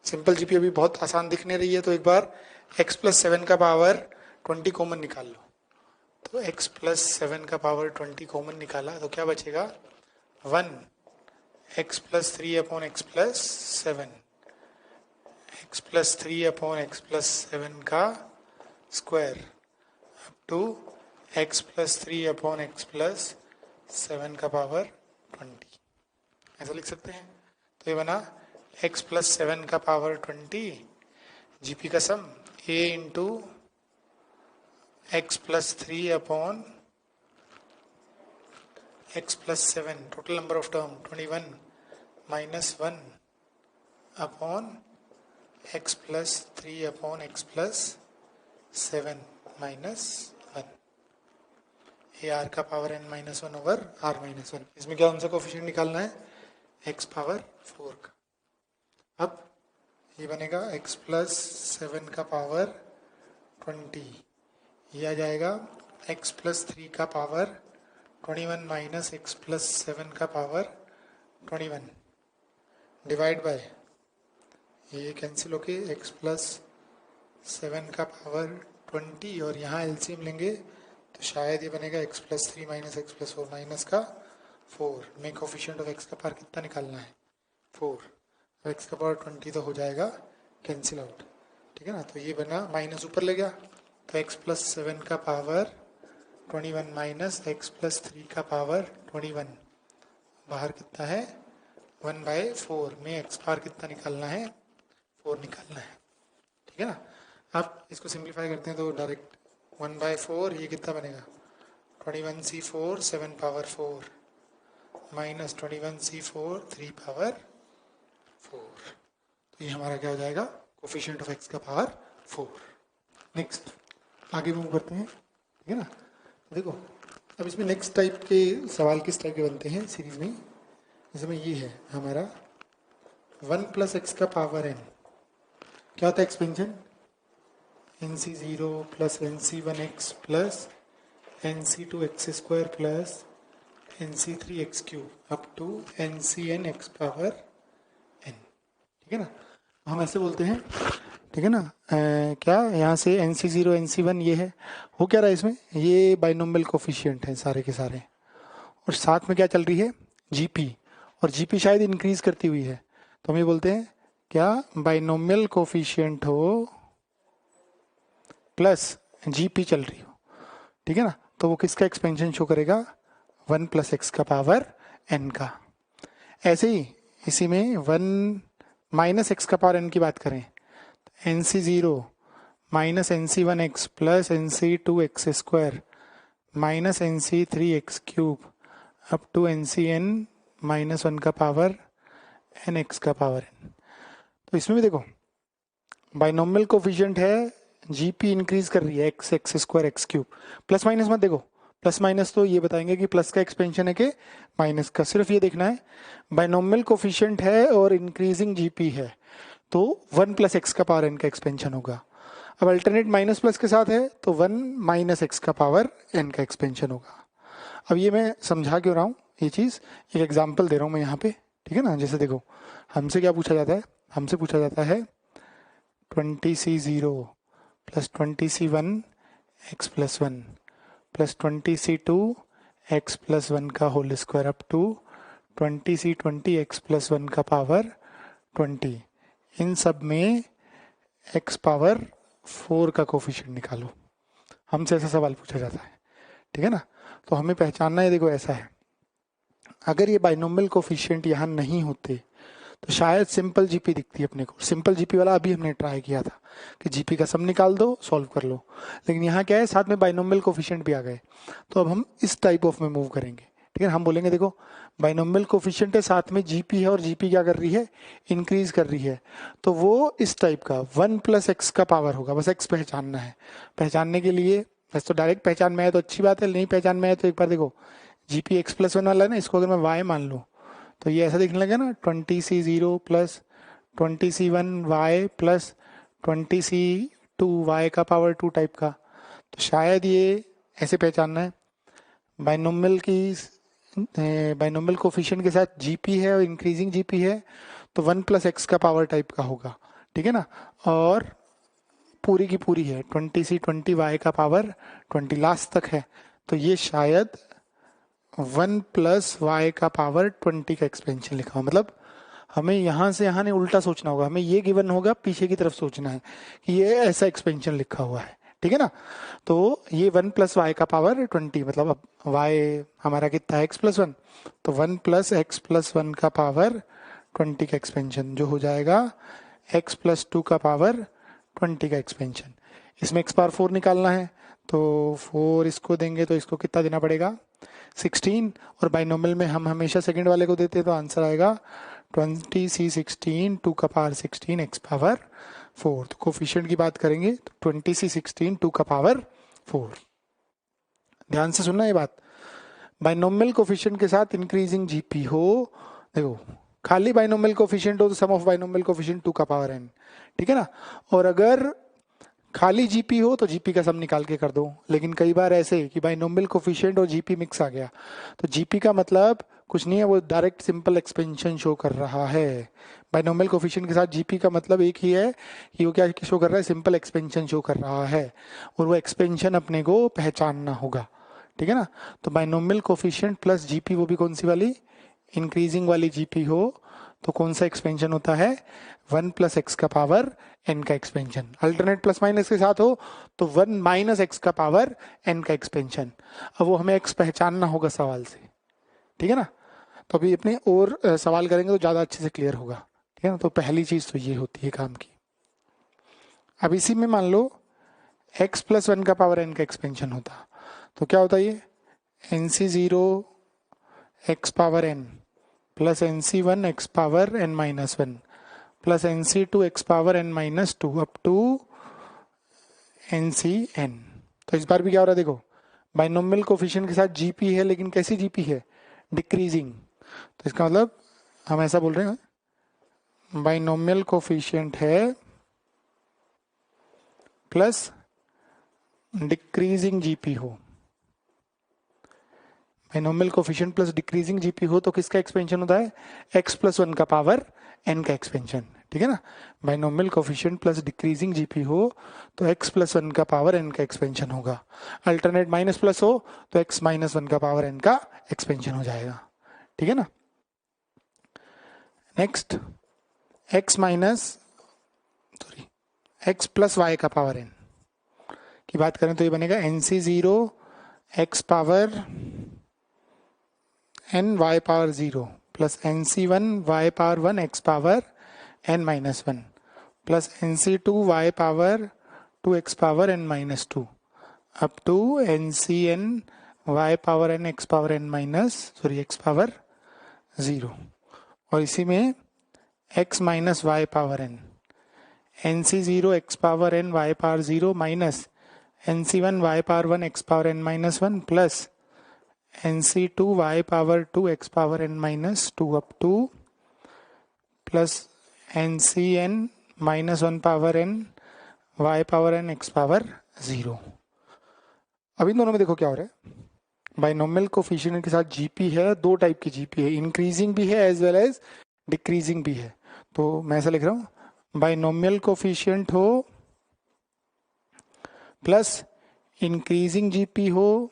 सिंपल जीपी अभी बहुत आसान दिखने रही है, तो एक बार x प्लस 7 का पावर 20 कॉमन निकाल लो। तो x प्लस 7 का पावर 20 कॉमन निकाला तो क्या बचेगा 1, x plus 3 upon x plus 7, x plus 3 upon x plus 7 का square up to x plus 3 upon x plus 7 का पावर 20, ऐसा लिख सकते हैं। तो ये बना x प्लस 7 का पावर 20, जीपी का sum a into x plus 3 upon x plus 7, total number of term 21 minus 1 upon x plus 3 upon x plus 7 minus 1, a r का power n minus 1 over r minus 1। इसमें क्या हमसे कोफिशिएंट निकालना है x पावर 4 का। अब ये बनेगा x प्लस 7 का पावर 20, ये आ जाएगा x प्लस 3 का पावर 21 माइनस x प्लस 7 का पावर 21 डिवाइड बाय, ये कैंसिल होके x प्लस 7 का पावर 20 और यहाँ एलसीएम लेंगे तो शायद ये बनेगा x plus 3 minus x plus 4 minus का 4 में कोफिशिएंट ऑफ x का पावर कितना निकालना है 4, अब x का पावर 20 तो हो जाएगा कैंसिल आउट। ठीक है ना। तो ये बना माइनस ऊपर ले गया, तो x प्लस 7 का पावर 21 माइनस एक्स प्लस 3 का पावर 21, बाहर कितना है 1/4 में x पावर कितना निकालना है 4 निकालना है, ठीक है ना। अब इसको सिंप्लीफाई करते हैं तो डायरेक्ट 1/4, ये कितना बनेगा 21c4 7 power 4 minus 21c4 3 power 4। तो ये हमारा क्या हो जाएगा, कोफिशिएंट ऑफ x का पावर 4। नेक्स्ट आगे मूव करते हैं, ठीक है ना। देखो अब इसमें नेक्स्ट टाइप के सवाल किस टाइप के बनते हैं सीरीज में, इसमें ये है हमारा 1 प्लस एक्स का पावर n, क्या होता है expansion, nc0 plus nc1x plus nc2x² plus nc3x³ up to ncn x power n, ठीक है ना। हम ऐसे बोलते हैं, ठीक है ना। क्या यहाँ से nc0 nc1 ये है, हो क्या रहा है इसमें, ये बाइनोमियल कोफिशिएंट है सारे के सारे, और साथ में क्या चल रही है जीपी, और जीपी शायद इंक्रीज करती हुई है, तो हम ये बोलते हैं क्या बाइनोमियल कोफिशिएंट हो प्लस जीपी चल रही हो, ठीक है ना। तो वो किसका एक्सपेंशन शो करेगा, 1 प्लस एक्स का पावर n का। ऐसे ही इसी में 1 माइनस एक्स का पावर n की बात करें, nc0 minus nc1x plus nc2x² minus nc3x³ up to ncn minus 1 का पावर n x का पावर n। तो इसमें भी देखो बाइनोमियल कोफिशिएंट है, जीपी इंक्रीज कर रही है x² x³, प्लस माइनस मत देखो, प्लस माइनस तो ये बताएंगे कि प्लस का एक्सपेंशन है कि माइनस का, सिर्फ ये देखना है बाइनोमियल कोफिशिएंट है और इंक्रीजिंग जीपी है तो 1 प्लस एक्स का पावर n का एक्सपेंशन होगा। अब अल्टरनेट माइनस प्लस के साथ है तो 1 माइनस एक्स का पावर n का एक्सपेंशन होगा। अब ये मैं समझा क्यों रहा हूँ ये चीज़, एक एग्जांपल दे रहा हूँ मैं यहाँ पे, ठीक है ना। जैसे देखो हमसे क्या पूछा जाता है, हमसे पूछा जाता है 20c0 plus 20c1 x plus 1 plus 20c2 x plus 1 का whole square up to 20c20 x plus 1 का पावर 20, इन सब में x पावर 4 का कोफिशिएंट निकालो। हमसे ऐसा सवाल पूछा जाता है, ठीक है ना। तो हमें पहचानना है, देखो ऐसा है, अगर ये बाइनोमियल कोफिशिएंट यहाँ नहीं होते तो शायद सिंपल जीपी दिखती है अपने को, सिंपल जीपी वाला अभी हमने ट्राई किया था कि जीपी का सम निकाल दो सॉल्व कर लो, लेकिन यहाँ क्या है साथ में बाइनोमियल कोफिशिएंट भी आ गए। तो अब हम इस टाइप ऑफ में मूव करेंगे, ठीक है। हम बोलेंगे देखो बाइनोमियल कोफिशिएंट है, साथ में जीपी है, और जीपी क्या कर रही है, इंक्रीज कर रही है, तो वो इस टाइप का 1 प्लस एक्स का पावर होगा। बस एक्स पहचानना है, पहचानने के लिए वैसे तो डायरेक्ट पहचान में है तो अच्छी बात है, नहीं पहचान में है तो एक बार देखो जीपी एक्स प्लस 1 वाला है ना, इसको अगर मैं वाई मान लूँ तो ये ऐसा दिखने लगे ना 20c0 plus 20c1 y plus 20c2 y का पावर 2 टाइप का। तो शायद ये ऐसे पहचानना है, बाइनोमियल कोफिशिएंट के साथ जीपी है और इंक्रीजिंग जीपी है तो 1 प्लस एक्स का पावर टाइप का होगा, ठीक है ना। और पूरी की पूरी है 20c20 y का पावर 20 लास्ट तक है, तो ये शायद 1 प्लस वाई का पावर 20 का एक्सपेंशन लिखा हुआ। मतलब हमें यहाँ से यहाँ नहीं उल्टा सोचना होगा, हमें ये गिवन होगा पीछे की तरफ सोचना है कि ये ऐसा एक्सपेंशन लिखा हुआ है, ठीक है ना। तो ये 1 प्लस वाई का पावर 20, मतलब अब वाई हमारा कितना है x प्लस 1, तो 1 प्लस एक्स प्लस 1 का पावर 20 का एक्सपेंशन जो हो जाएगा x प्लस 2 का पावर 20 का एक्सपेंशन। इसमें x पावर 4 निकालना है तो 4 इसको देंगे तो इसको कितना देना पड़ेगा 16, और बाइनोमियल में हम हमेशा सेकंड वाले को देते हैं तो आंसर आएगा 20c16 2 का पावर 16 x पावर 4। तो कोफिशिएंट की बात करेंगे तो 20c16 2 का पावर 4। ध्यान से सुनना ये बात, बाइनोमियल कोफिशिएंट के साथ इंक्रीजिंग जीपी हो, देखो खाली बाइनोमियल कोफिशिएंट हो तो सम ऑफ बाइनोमियल कोफिशिएंट 2 का पावर n, ठीक है ना। और अगर खाली जीपी हो तो जीपी का सम निकाल के कर दो, लेकिन कई बार ऐसे कि बाइनोमियल कोफिशिएंट और जीपी मिक्स आ गया तो जीपी का मतलब कुछ नहीं है, वो डायरेक्ट सिंपल एक्सपेंशन शो कर रहा है। बाइनोमियल कोफिशिएंट के साथ जीपी का मतलब एक ही है कि वो क्या शो कर रहा है, सिंपल एक्सपेंशन शो कर रहा है, और वो एक्सपेंशन अपने को पहचानना होगा, ठीक है ना। तो बाइनोमियल कोफिशिएंट प्लस जीपी, वो भी कौन सी वाली, इंक्रीजिंग वाली जीपी हो तो कौन सा एक्सपेंशन होता है, 1 प्लस एक्स का पावर n का एक्सपेंशन। अल्टरनेट प्लस माइनस के साथ हो तो 1 माइनस एक्स का पावर n का एक्सपेंशन। अब वो हमें x पहचानना होगा सवाल से, ठीक है ना। तो अभी अपने और सवाल करेंगे तो ज़्यादा अच्छे से क्लियर होगा, ठीक है ना। तो पहली चीज़ तो ये होती है काम की। अब इसी में मान लो x प्लस वन का पावर n का एक्सपेंशन होता तो क्या होता ये nc0 x power n plus nc1 x power n minus one plus nc2 x power n minus two up to ncn। तो इस बार भी क्या हो रहा है देखो, बाइनोमियल कोफिशिएंट के साथ जीपी है, लेकिन कैसी जीपी है, डिक्रीजिंग। तो इसका मतलब हम ऐसा बोल रहे हैं बाइनोमियल कोफिशिएंट है प्लस डिक्रीजिंग जीपी हो। Binomial coefficient plus decreasing GP हो तो किसका एक्सपेंशन होता है, x प्लस वन का पावर n का एक्सपेंशन, ठीक है ना। Binomial coefficient plus decreasing GP हो तो x प्लस वन का पावर n का एक्सपेंशन होगा। अल्टरनेट माइनस प्लस हो तो x माइनस वन का पावर n का एक्सपेंशन हो जाएगा, ठीक है ना। Next x minus sorry x plus y का पावर n की बात करें तो ये बनेगा nc0 x power n y power 0 plus nc1 y power 1 x power n minus one plus nc2 y power 2 x power n minus two up to ncn y power n x power n minus x power 0। और इसी में x minus y power n nc0 x power n y power 0 minus nc1 y power 1 x power n minus one plus nc2 y power 2 x power n minus two up two plus ncn minus one power n y power n x power 0। अब इन दोनों में देखो क्या हो रहा है, बाइनोमियल कोफिशिएंट के साथ जीपी है, दो टाइप की जीपी है, इंक्रीजिंग भी है एज वेल एज डिक्रीजिंग भी है। तो मैं ऐसा लिख रहा हूं बाइनोमियल कोफिशिएंट हो प्लस इंक्रीजिंग जीपी हो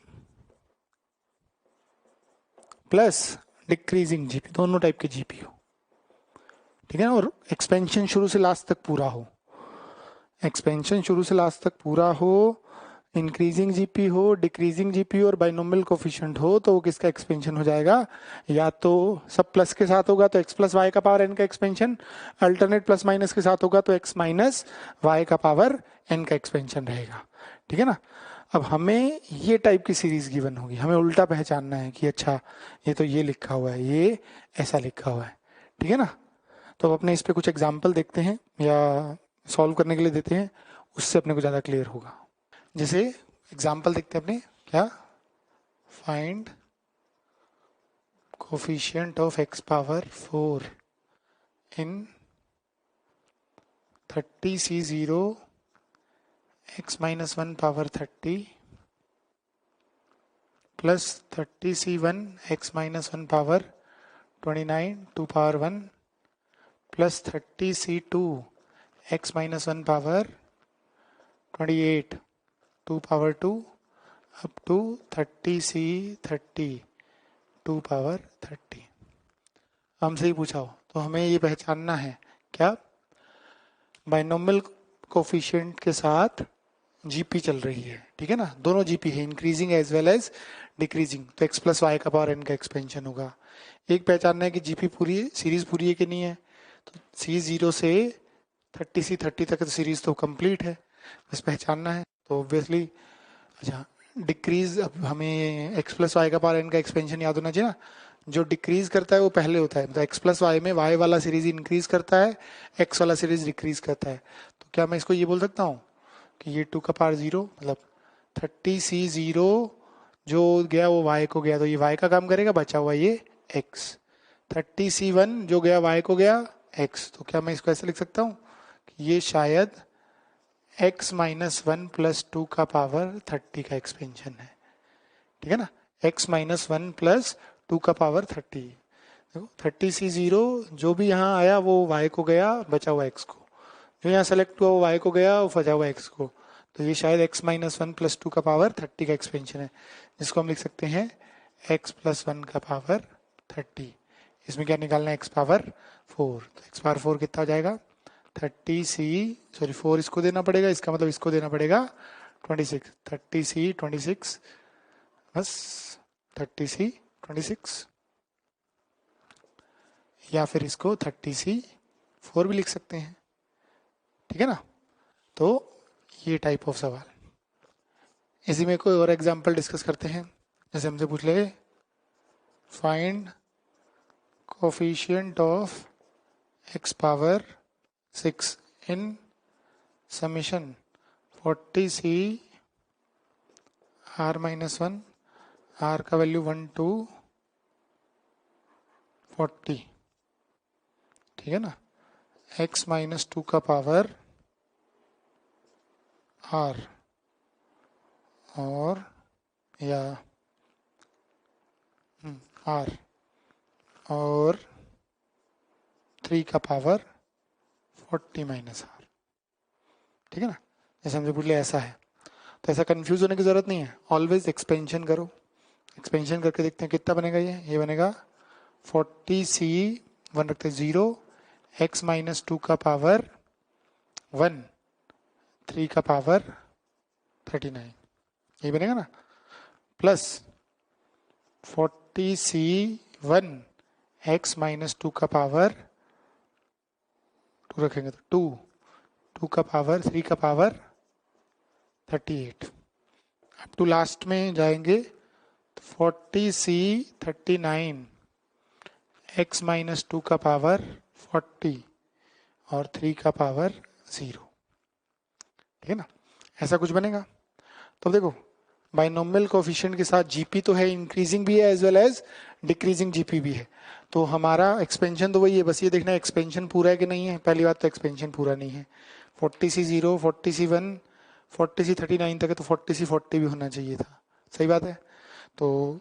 प्लस डिक्रीजिंग जीपी, दोनों टाइप के जीपी हो, ठीक है ना। और एक्सपेंशन शुरू से लास्ट तक पूरा हो, एक्सपेंशन शुरू से लास्ट तक पूरा हो, इंक्रीजिंग जीपी हो, डिक्रीजिंग जीपी और बाइनोमियल कोफिशिएंट हो तो वो किसका एक्सपेंशन हो जाएगा, या तो सब प्लस के साथ होगा तो x प्लस वाई का पावर n का एक्सपेंशन, अल्टरनेट प्लस माइनस के साथ होगा तो x माइनस वाई का पावर n का एक्सपेंशन रहेगा, ठीक है ना। अब हमें ये टाइप की सीरीज गिवन होगी, हमें उल्टा पहचानना है कि अच्छा ये तो ये लिखा हुआ है, ये ऐसा लिखा हुआ है, ठीक है ना। तो अब अपने इस पे कुछ एग्जाम्पल देखते हैं या सॉल्व करने के लिए देते हैं, उससे अपने को ज़्यादा क्लियर होगा। जैसे एग्जाम्पल देखते हैं अपने, क्या, find coefficient of x power 4 in 30c0 x minus one power 30 plus 30c1 x minus one power 29 2 power 1 plus 30c2 x minus one power 28 2 power 2 up to 30c30 2 power 30। हमसे ही पूछा हो तो हमें ये पहचानना है क्या, बाइनोमियल कोफिशिएंट के साथ जीपी चल रही है, ठीक है ना, दोनों जीपी है, increasing as well as decreasing, तो x प्लस वाई का पावर n का एक्सपेंशन होगा। एक पहचानना है कि जीपी पूरी सीरीज पूरी है कि नहीं है, तो C0 से 30C30 तक सीरीज तो कंप्लीट है, बस पहचानना है। तो ऑब्वियसली अच्छा डिक्रीज, अब हमें x प्लस वाई का पावर n का एक्सपेंशन याद होना चाहिए ना, जो डिक्रीज करता है वो पहले होता है, मतलब x प्लस वाई में y वाला सीरीज इंक्रीज करता है, x वाला सीरीज डिक्रीज करता है। तो क्या मैं इसको ये बोल सकता हूँ कि ये 2 का पावर 0 मतलब 30c0 जो गया वो y को गया तो ये y का काम करेगा, बचा हुआ ये x। 30c1 जो गया y को गया x, तो क्या मैं इसको ऐसे लिख सकता हूँ कि ये शायद x minus one plus two का पावर 30 का एक्सपेंशन है, ठीक है ना, x minus one plus two का पावर 30। देखो 30c0 जो भी यहाँ आया वो y को गया, बचा हुआ x को, जो यहाँ सेलेक्ट हुआ वो y को गया, वो बचा हुआ x को, तो ये शायद x minus one plus two का पावर 30 का एक्सपेंशन है, जिसको हम लिख सकते हैं x प्लस वन का पावर 30। इसमें क्या निकालना है, x पावर 4, तो x पावर 4 कितना हो जाएगा 4 इसको देना पड़ेगा, इसका मतलब इसको देना पड़ेगा 26, 30c26 बस 30c26, या फिर इसको 30c4 भी लिख सकते हैं, ठीक है ना। तो ये टाइप ऑफ सवाल। इसी में कोई और एग्जांपल डिस्कस करते हैं। जैसे हमसे पूछ ले find coefficient of x power 6 in summation 40c r minus 1, r का वैल्यू 1 to 40, ठीक है ना, x माइनस 2 का पावर r और या r और 3 का पावर 40 माइनस r, ठीक है ना। जैसे हमसे पूछ लिया ऐसा है, तो ऐसा कंफ्यूज होने की जरूरत नहीं है, ऑलवेज एक्सपेंशन करो। एक्सपेंशन करके देखते हैं कितना बनेगा। ये बनेगा 40c 1 रखते 0, x माइनस 2 का पावर 1, 3 का पावर 39, ये बनेगा ना, प्लस 40c 1 x माइनस 2 का पावर 2 रखेंगे तो 2 का पावर 3 का पावर 38। अब टू लास्ट में जाएंगे तो 40c 39 x माइनस 2 का पावर 40 और 3 का पावर 0, ठीक है ना। ऐसा कुछ बनेगा। तो देखो बाइनोमियल कोफिशिएंट के साथ जीपी तो है, इंक्रीजिंग भी है as well as decreasing GP भी है। तो हमारा एक्सपेंशन तो वही है, बस ये देखना है एक्सपेंशन पूरा है कि नहीं है। पहली बात तो एक्सपेंशन पूरा नहीं है। 40c 0, 40c 1, 40c 39 तक है, तो 40c 40 भी होना चाहिए था। सही बात है। तो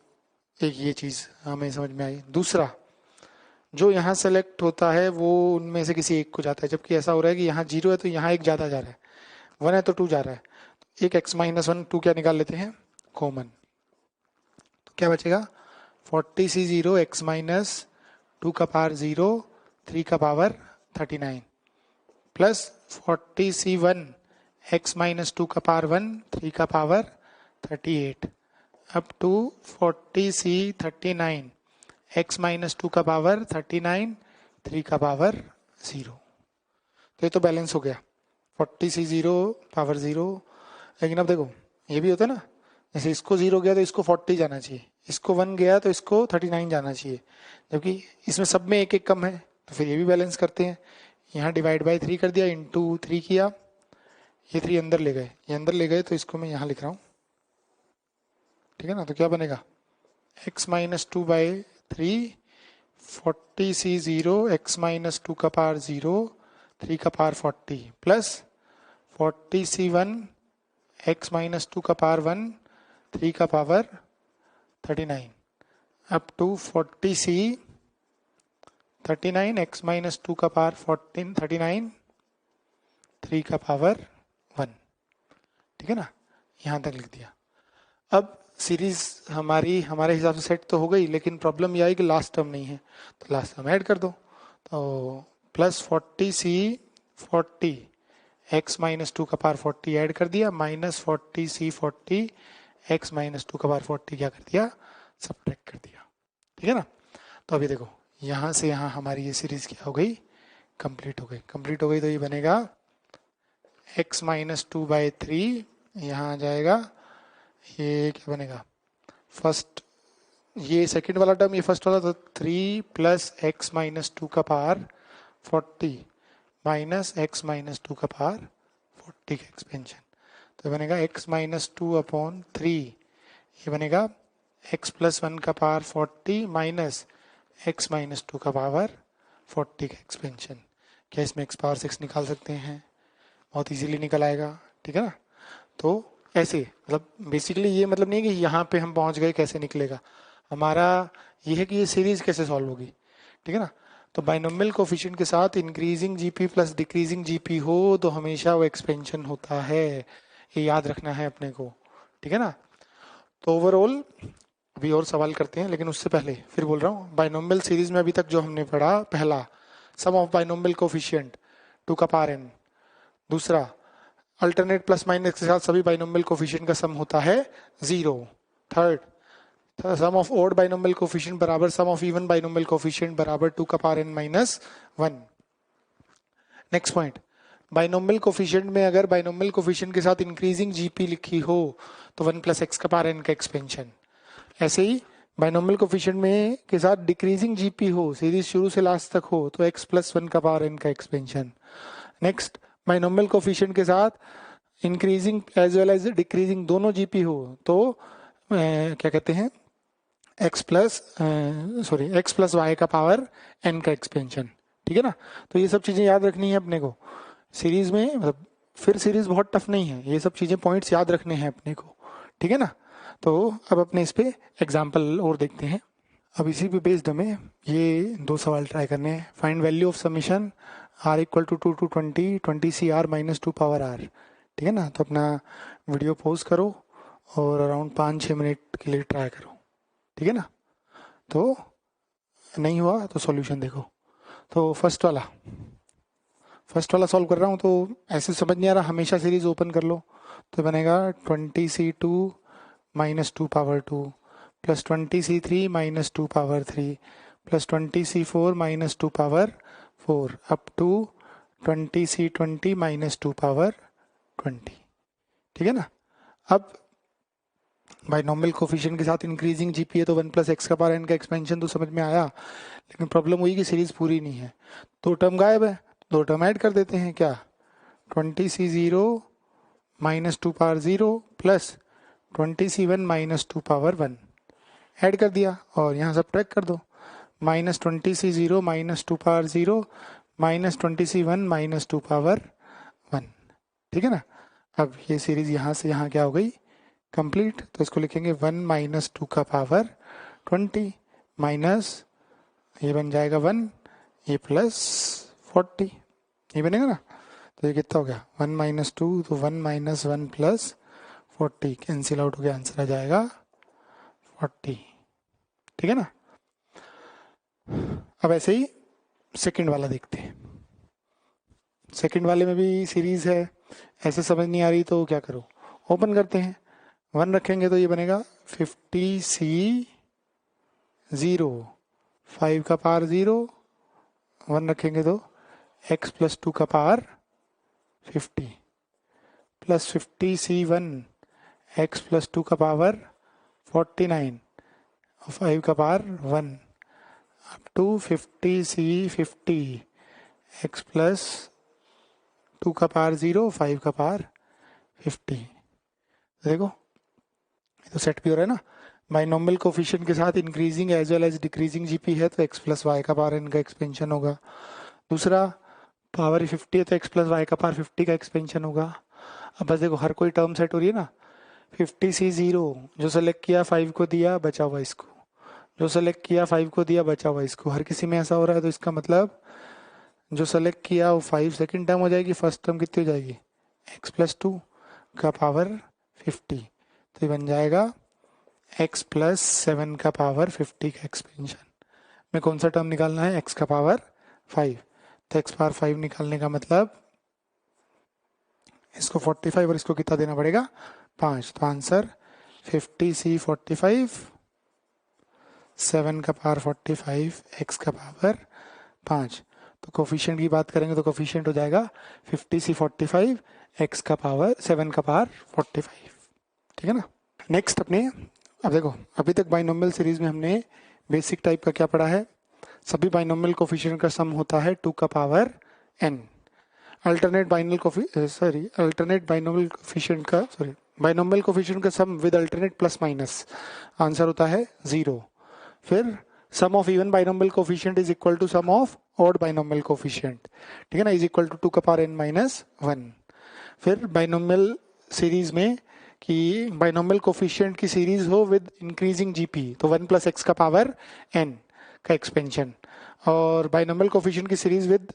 एक ये चीज हमें समझ में आई। दूसरा, जो यहाँ सेलेक्ट होता है वो उनमें से किसी एक को जाता है, जबकि ऐसा हो रहा है कि यहाँ 0 है तो यहाँ एक ज्यादा जा रहा है, 1 है तो 2 जा रहा है। तो एक x माइनस 1 2 क्या निकाल लेते हैं कॉमन, तो क्या बचेगा 40c 0 x माइनस 2 का पावर 0, 3 का power 39, plus 40c 1 x minus 2 का पावर 1, 3 का power 38, up to 40c 39 x minus 2 का पावर 39, 3 का पावर 0। तो ये तो बैलेंस हो गया 40c 0 पावर 0। लेकिन अब देखो ये भी होता है ना, जैसे इसको 0 गया तो इसको 40 जाना चाहिए, इसको 1 गया तो इसको 39 जाना चाहिए, जबकि इसमें सब में एक एक कम है। तो फिर ये भी बैलेंस करते हैं। यहाँ डिवाइड बाय 3 कर दिया, इंटू 3 किया, ये 3 अंदर ले गए, ये अंदर ले गए, तो इसको मैं यहाँ लिख रहा हूँ, ठीक है ना। तो क्या बनेगा x minus 2 by 3, 40c 0 x minus 2 का पावर 0, 3 का power 40, plus 40c 1 x minus 2 का पावर 1, 3 का power 39, up to 40c 39 x minus 2 का पावर 14 39, 3 का पावर 1, ठीक है ना। यहाँ तक लिख दिया। अब सीरीज हमारे हिसाब से सेट तो हो गई, लेकिन प्रॉब्लम यह है कि लास्ट टर्म नहीं है, तो लास्ट टर्म ऐड कर दो। तो प्लस 40c 40 x माइनस 2 का पावर 40 ऐड कर दिया, माइनस 40c 40 x माइनस 2 का पावर 40 क्या कर दिया सब्ट्रैक्ट कर दिया, ठीक है ना। तो अभी देखो यहाँ से यहाँ हमारी ये सीरीज क्या हो गई कंप्लीट हो गई। कंप्लीट हो गई तो ये बनेगा x माइनस 2 बाई 3, यहाँ आ जाएगा ये क्या बनेगा फर्स्ट, ये सेकंड वाला टर्म, ये फर्स्ट वाला, तो 3 प्लस एक्स माइनस 2 का पावर 40 माइनस एक्स माइनस 2 का पावर 40 का एक्सपेंशन, तो बनेगा x माइनस 2 अपॉन 3, ये बनेगा x प्लस 1 का पावर 40 माइनस x माइनस 2 का पावर 40 का एक्सपेंशन। क्या इसमें x पावर 6 निकाल सकते हैं, बहुत इजीली निकल आएगा, ठीक है ना। तो ऐसे मतलब बेसिकली ये मतलब नहीं कि यहाँ पे हम पहुंच गए कैसे निकलेगा, हमारा ये है कि ये सीरीज कैसे सॉल्व होगी, ठीक है ना। तो बाइनोमियल कोफिशिएंट के साथ increasing GP plus decreasing GP हो तो हमेशा वो एक्सपेंशन होता है, ये याद रखना है अपने को, ठीक है ना। तो ओवरऑल अभी और सवाल करते हैं, लेकिन उससे पहले फिर बोल रहा हूँ बाइनोमियल सीरीज में अभी तक जो हमने पढ़ा, पहला सम ऑफ बाइनोमियल कोफिशिएंट 2 का पावर n, दूसरा अल्टरनेट प्लस माइनस के साथ सभी बाइनोमियल कोफिशिएंट का सम होता है 0, third sum of odd binomial coefficient बराबर sum of even binomial coefficient बराबर 2 का power n minus 1। Next point, binomial coefficient में अगर बाइनोमियल कोफिशिएंट के साथ इंक्रीजिंग जीपी लिखी हो तो 1 प्लस एक्स का पावर एन का एक्सपेंशन। ऐसे ही बाइनोमियल कोफिशिएंट में के साथ डिक्रीजिंग जीपी हो, सीरीज शुरू से लास्ट तक हो, तो एक्स प्लस 1 का पावर एन का एक्सपेंशन। नेक्स्ट, बाइनोमियल कोफिशिएंट के साथ increasing as well as decreasing दोनों जीपी हो तो क्या कहते हैं, एक्स प्लस वाई का पावर एन का एक्सपेंशन। ठीक है ना। तो ये सब चीजें याद रखनी है अपने को सीरीज में, मतलब फिर सीरीज बहुत टफ नहीं है, ये सब चीजें पॉइंट्स याद रखने हैं अपने को। ठीक है ना। तो अब अपने इस पे एग्जाम्पल और देखते हैं। अब इसी पे बेस्ड हमें ये 2 सवाल ट्राई करने हैं। Find value of summation r equal to 2 to 20 C r minus 2 power r. ठीक है ना। तो अपना वीडियो पॉज करो और अराउंड 5-6 मिनट के लिए ट्राई करो। ठीक है ना। तो नहीं हुआ तो सॉल्यूशन देखो। तो फर्स्ट वाला सॉल्व कर रहा हूँ, तो ऐसे समझ नहीं आ रहा, हमेशा सीरीज ओपन कर लो। तो बनेगा 20c2 minus 2 power 2 plus 20c3 minus 2 power 3 plus 20c4 minus 2 power 4 up to 20c20 minus 2 power 20। ठीक है ना। अब बाइनोमियल कोफिशिएंट के साथ इंक्रीजिंग जीपी है तो 1 प्लस एक्स का पावर एन का एक्सपेंशन तो समझ में आया, लेकिन प्रॉब्लम हुई कि सीरीज पूरी नहीं है। 2 टर्म गायब है, 2 टर्म ऐड कर देते हैं। क्या, 20c0 minus 2 power 0 plus 20c1 minus 2 power 1 add कर दिया और यहाँ सब्ट्रैक्ट कर दो। Minus 20c0 minus 2 power 0 minus 20c1 minus 2 power 1। ठीक है ना। अब ये सीरीज यहाँ से यहाँ क्या हो गई, कंप्लीट। तो इसको लिखेंगे 1 माइनस 2 का पावर 20 माइनस ये बन जाएगा 1, ये प्लस 40, ये बनेगा ना। तो ये कितना हो गया, 1 माइनस 2, तो 1 माइनस 1 प्लस 40 कैंसिल आउट हो गया, आंसर आ जाएगा 40। ठीक है ना। अब ऐसे ही सेकंड वाला देखते हैं। सेकंड वाले में भी सीरीज है, ऐसे समझ नहीं आ रही तो क्या करो, ओपन करते हैं। 1 रखेंगे तो ये बनेगा 50c0 5 का पावर 0, 1 रखेंगे तो x प्लस 2 का power 50 plus 50c1 x plus 2 का पावर 49 और 5 का power 1 up to 50c50 x plus 2 का पावर 0 5 का पावर 50। देखो ये तो सेट भी हो रहा है ना। बाइनोमियल कोफिशिएंट के साथ increasing as well as decreasing GP है तो x प्लस वाई का पावर एन का एक्सपेंशन होगा। दूसरा पावर 50 है तो x प्लस वाई का पावर 50 का एक्सपेंशन होगा। अब बस देखो हर कोई टर्म सेट हो रही है ना। 50c0 जो सेलेक्ट किया 5 को दिया बचा हुआ इसको, जो सेलेक्ट किया 5 को दिया बचा हुआ इसको, हर किसी में ऐसा हो रहा है। तो इसका मतलब जो सेलेक्ट किया वो 5 सेकेंड टर्म हो जाएगी, फर्स्ट टर्म कितनी हो जाएगी, x प्लस 2 का पावर 50। तो ये बन जाएगा x प्लस 7 का पावर 50 का एक्सपेंशन में कौन सा टर्म निकालना है, x का पावर 5। तो x पावर 5 निकालने का मतलब इसको 45 और इसको कितना देना पड़ेगा 5। तो आंसर 50c45 7 का पावर 45 x का पावर 5। तो कोफिशिएंट की बात करेंगे तो कोफिशिएंट हो जाएगा 50c45 x का पावर 7 का पावर 45। ठीक है ना। नेक्स्ट अपने, अब देखो अभी तक बाइनोमियल सीरीज में हमने बेसिक टाइप का क्या पढ़ा है, सभी बाइनोमियल कोफिशिएंट का सम होता है 2 का power n। Alternate binomial coefficient का sum with alternate plus minus answer होता है 0। फिर sum of even binomial coefficient is equal to sum of odd binomial coefficient. ठीक है ना, इज इक्वल टू 2 का पावर n माइनस 1। फिर बाइनोमियल सीरीज में कि बाइनोमियल कोफिशिएंट की सीरीज हो विद इंक्रीजिंग जीपी तो 1 प्लस एक्स का पावर n का एक्सपेंशन, और बाइनोमियल कोफिशिएंट की सीरीज विद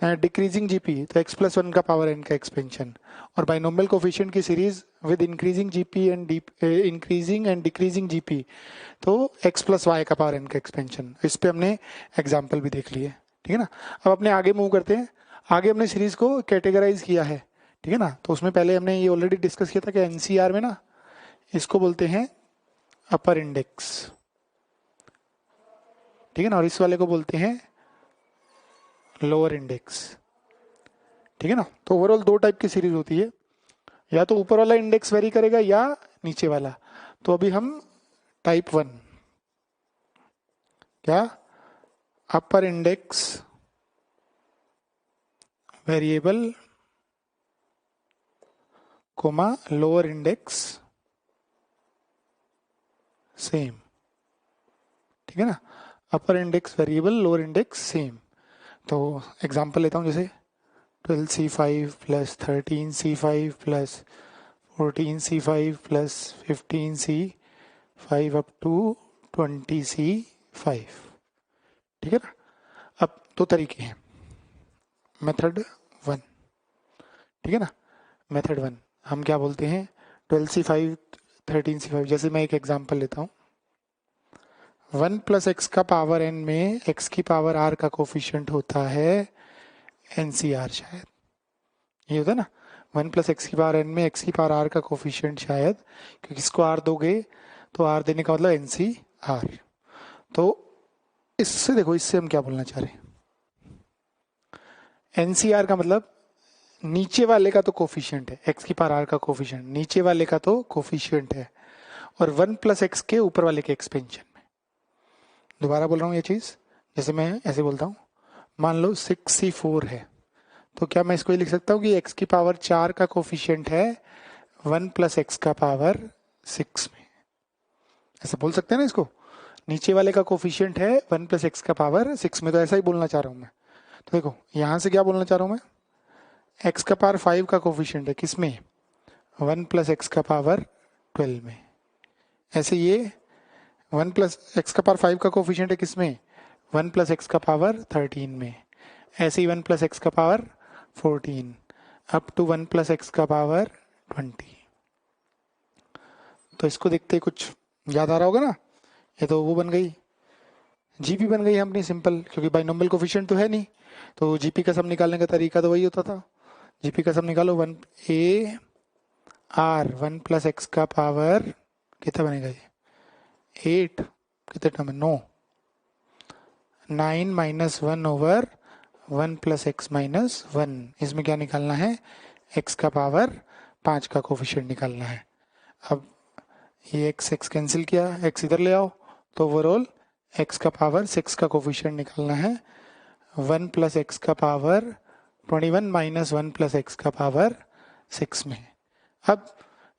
डिक्रीजिंग जीपी तो x प्लस 1 का पावर n का एक्सपेंशन, और बाइनोमियल कोफिशिएंट की series with increasing GP and increasing and decreasing GP तो x प्लस वाई का पावर n का एक्सपेंशन। इस पे हमने एग्जाम्पल भी देख लिए। ठीक है ना। अब अपने आगे मूव करते हैं। आगे हमने सीरीज को कैटेगराइज किया है। ठीक है ना। तो उसमें पहले हमने ये ऑलरेडी डिस्कस किया था कि एनसीआर में ना इसको बोलते हैं अपर इंडेक्स। ठीक है ना। और इस वाले को बोलते हैं लोअर इंडेक्स। ठीक है ना। तो ओवरऑल दो टाइप की सीरीज होती है, या तो ऊपर वाला इंडेक्स वेरी करेगा या नीचे वाला। तो अभी हम टाइप 1 क्या, upper index variable comma lower index same, ठीक है ना। Upper index variable lower index same. तो एग्जांपल लेता हूँ, जैसे 12c5 plus 13c5 plus 14c5 plus 15c5 up to 20c5, ठीक है ना। अब दो तरीके हैं, मेथड 1, ठीक है ना। मेथड 1 हम क्या बोलते हैं, 12c5 13c5, जैसे मैं एक एग्जांपल लेता हूँ, 1 प्लस एक्स का पावर n में x की पावर r का कोफिशिएंट होता है NCR, शायद ये होता है ना। 1 प्लस एक्स की पावर n में x की पावर r का कोफिशिएंट शायद, क्योंकि इसको r दोगे तो r देने का मतलब NCR। तो इससे देखो, इससे हम क्या बोलना चाह रहे हैं, NCR का मतलब नीचे वाले का तो कोफिशिएंट है, x की पावर r का कोफिशिएंट नीचे वाले का तो कोफिशिएंट है, और 1 प्लस एक्स के ऊपर वाले के एक्सपेंशन में। दोबारा बोल रहा हूँ ये चीज, जैसे मैं ऐसे बोलता हूँ, मान लो 6c4 है, तो क्या मैं इसको ये लिख सकता हूँ कि x की पावर 4 का कोफिशिएंट है 1 प्लस एक्स का पावर 6 में, ऐसा बोल सकते हैं ना इसको। नीचे वाले का कोफिशिएंट है 1 प्लस एक्स का पावर 6 में, तो ऐसा ही बोलना चाह रहा हूँ मैं। तो देखो यहाँ से क्या बोलना चाह रहा हूँ मैं, एक्स का पावर 5 का कोफिशिएंट है किसमें, 1 प्लस एक्स का पावर 12 में। ऐसे ये 1 प्लस एक्स का पावर 5 का कोफिशिएंट है किसमें, 1 प्लस एक्स का पावर 13 में। ऐसे ही 1 प्लस एक्स का power 14 up to 1 plus x का पावर 20। तो इसको देखते ही कुछ याद आ रहा होगा ना, ये तो वो बन गई, जीपी बन गई अपनी सिंपल, क्योंकि बाइनोमियल कोफिशिएंट तो है नहीं। तो जीपी का सम निकालने का तरीका तो वही होता था, जीपी का सम निकालो, 1 ए आर 1 प्लस एक्स का पावर कितना बनेगा ये, 8, कितने टर्म है, 9, 9 minus 1 over 1 plus x minus 1, इसमें क्या निकालना है, एक्स का पावर 5 का कोफिशिएंट निकालना है। अब ये एक्स कैंसिल किया, एक्स इधर ले आओ, तो ओवरऑल एक्स का पावर 6 का कोफिशिएंट निकालना है, 1 प्लस एक्स का पावर 21 माइनस 1 प्लस एक्स का पावर 6 में। अब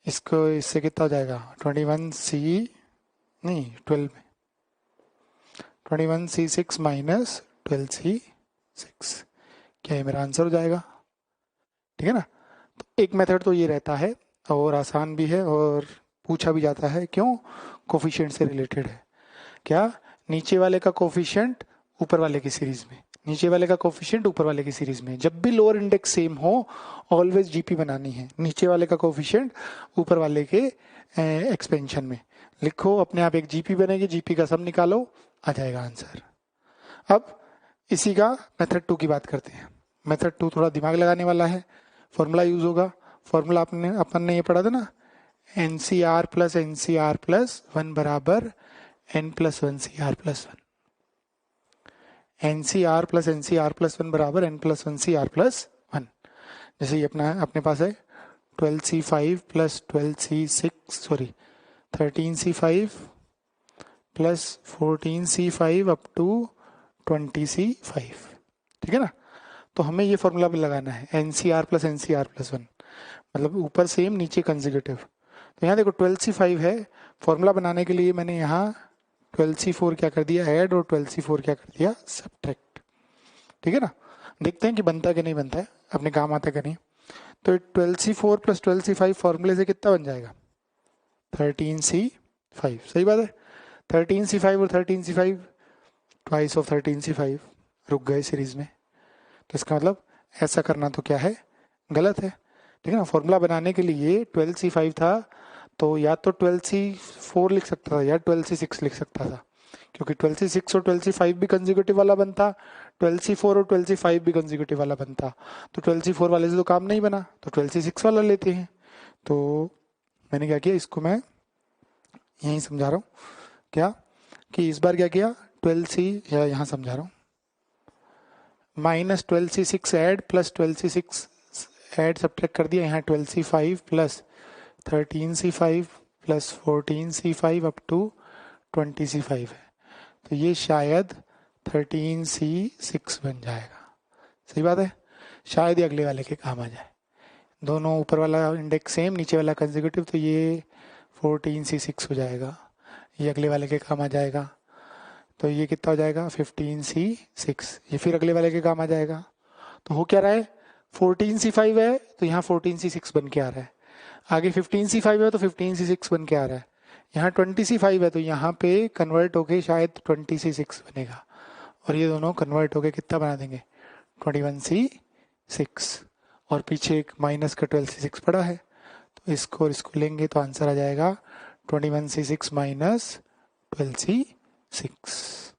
इसको इससे कितना हो जाएगा, 21c नहीं 12 में, 21c6 माइनस 12c6, क्या ये मेरा आंसर हो जाएगा, ठीक है ना। तो एक मेथड तो ये रहता है, और आसान भी है, और पूछा भी जाता है, क्यों, कोफिशिएंट से रिलेटेड है। क्या, नीचे वाले का कोफिशिएंट ऊपर वाले की सीरीज में, नीचे वाले का कोफिशिएंट ऊपर वाले की सीरीज में, जब भी लोअर इंडेक्स सेम हो ऑलवेज जीपी बनानी है, नीचे वाले का कोफिशिएंट ऊपर वाले के एक्सपेंशन में लिखो, अपने आप एक जीपी बनेगी, जीपी का सम निकालो, आ जाएगा आंसर। अब इसी का मेथड 2 की बात करते हैं। मेथड 2 थोड़ा दिमाग लगाने वाला है, फॉर्मूला यूज होगा। फॉर्मूला अपन ने ये पढ़ा था ना, NCR प्लस NCR प्लस 1 बराबर N plus 1 CR plus 1, NCR plus NCR plus 1 बराबर N प्लस 1 CR प्लस 1। जैसे ये अपने पास है 12C5 plus 13C5 plus 14C5 up to 20C5, ठीक है ना। तो हमें ये फॉर्मूला भी लगाना है, NCR प्लस NCR प्लस 1, मतलब ऊपर सेम नीचे कंसेक्यूटिव। तो यहाँ देखो 12C5 है, फॉर्मूला बनाने के लिए मैंने यहाँ 12C4 क्या कर दिया ऐड, और 12C4 क्या कर दिया सब्ट्रैक्ट, ठीक है ना। देखते हैं कि बनता है कि नहीं बनता है, अपने काम आता है कि नहीं। तो 12C4 प्लस 12C5 फॉर्मूले से कितना बन जाएगा, 13C5, सही बात है। 13C5 और 13C5 ट्वाइस ऑफ 13C5, रुक गए सीरीज में, तो इसका मतलब ऐसा करना तो क्या है, गलत है, ठीक है ना। फॉर्मूला बनाने के लिए 12C5 था, तो या तो 12C4 लिख सकता था या 12C6 लिख सकता था, क्योंकि 12C6 और 12C5 भी कंसेक्यूटिव वाला बनता, 12C4 और 12C5 भी कंसेक्यूटिव वाला बनता। तो 12C4 वाले से तो काम नहीं बना, तो 12C6 वाला लेते हैं। तो मैंने क्या किया, इसको मैं यहीं समझा रहा हूँ, क्या कि इस बार क्या किया, 12C या यहाँ समझा रहा हूँ, minus 12C6 add plus 12C6 add subtract कर दिया, यहाँ 12c5 plus 13c5 plus 14c5 up to 20c5 है, तो ये शायद 13c6 बन जाएगा। सही बात है, शायद ये अगले वाले के काम आ जाए। दोनों ऊपर वाला इंडेक्स सेम, नीचे वाला कंसेक्यूटिव, तो ये 14c6 हो जाएगा, ये अगले वाले के काम आ जाएगा। तो ये कितना हो जाएगा 15c6, ये फिर अगले वाले के काम आ जाएगा। तो हो क्या रहा है, 14c5 है तो यहाँ 14c6 बन के आ रहा है, आगे 15c5 है तो 15c6 बन के आ रहा है, यहाँ 20c5 है तो यहाँ पे कन्वर्ट होके शायद 20c6 बनेगा, और ये दोनों कन्वर्ट होके कितना बना देंगे 21c6, और पीछे एक माइनस का 12c6 पड़ा है, तो इसको और इसको लेंगे तो आंसर आ जाएगा 21c6 माइनस 12c6।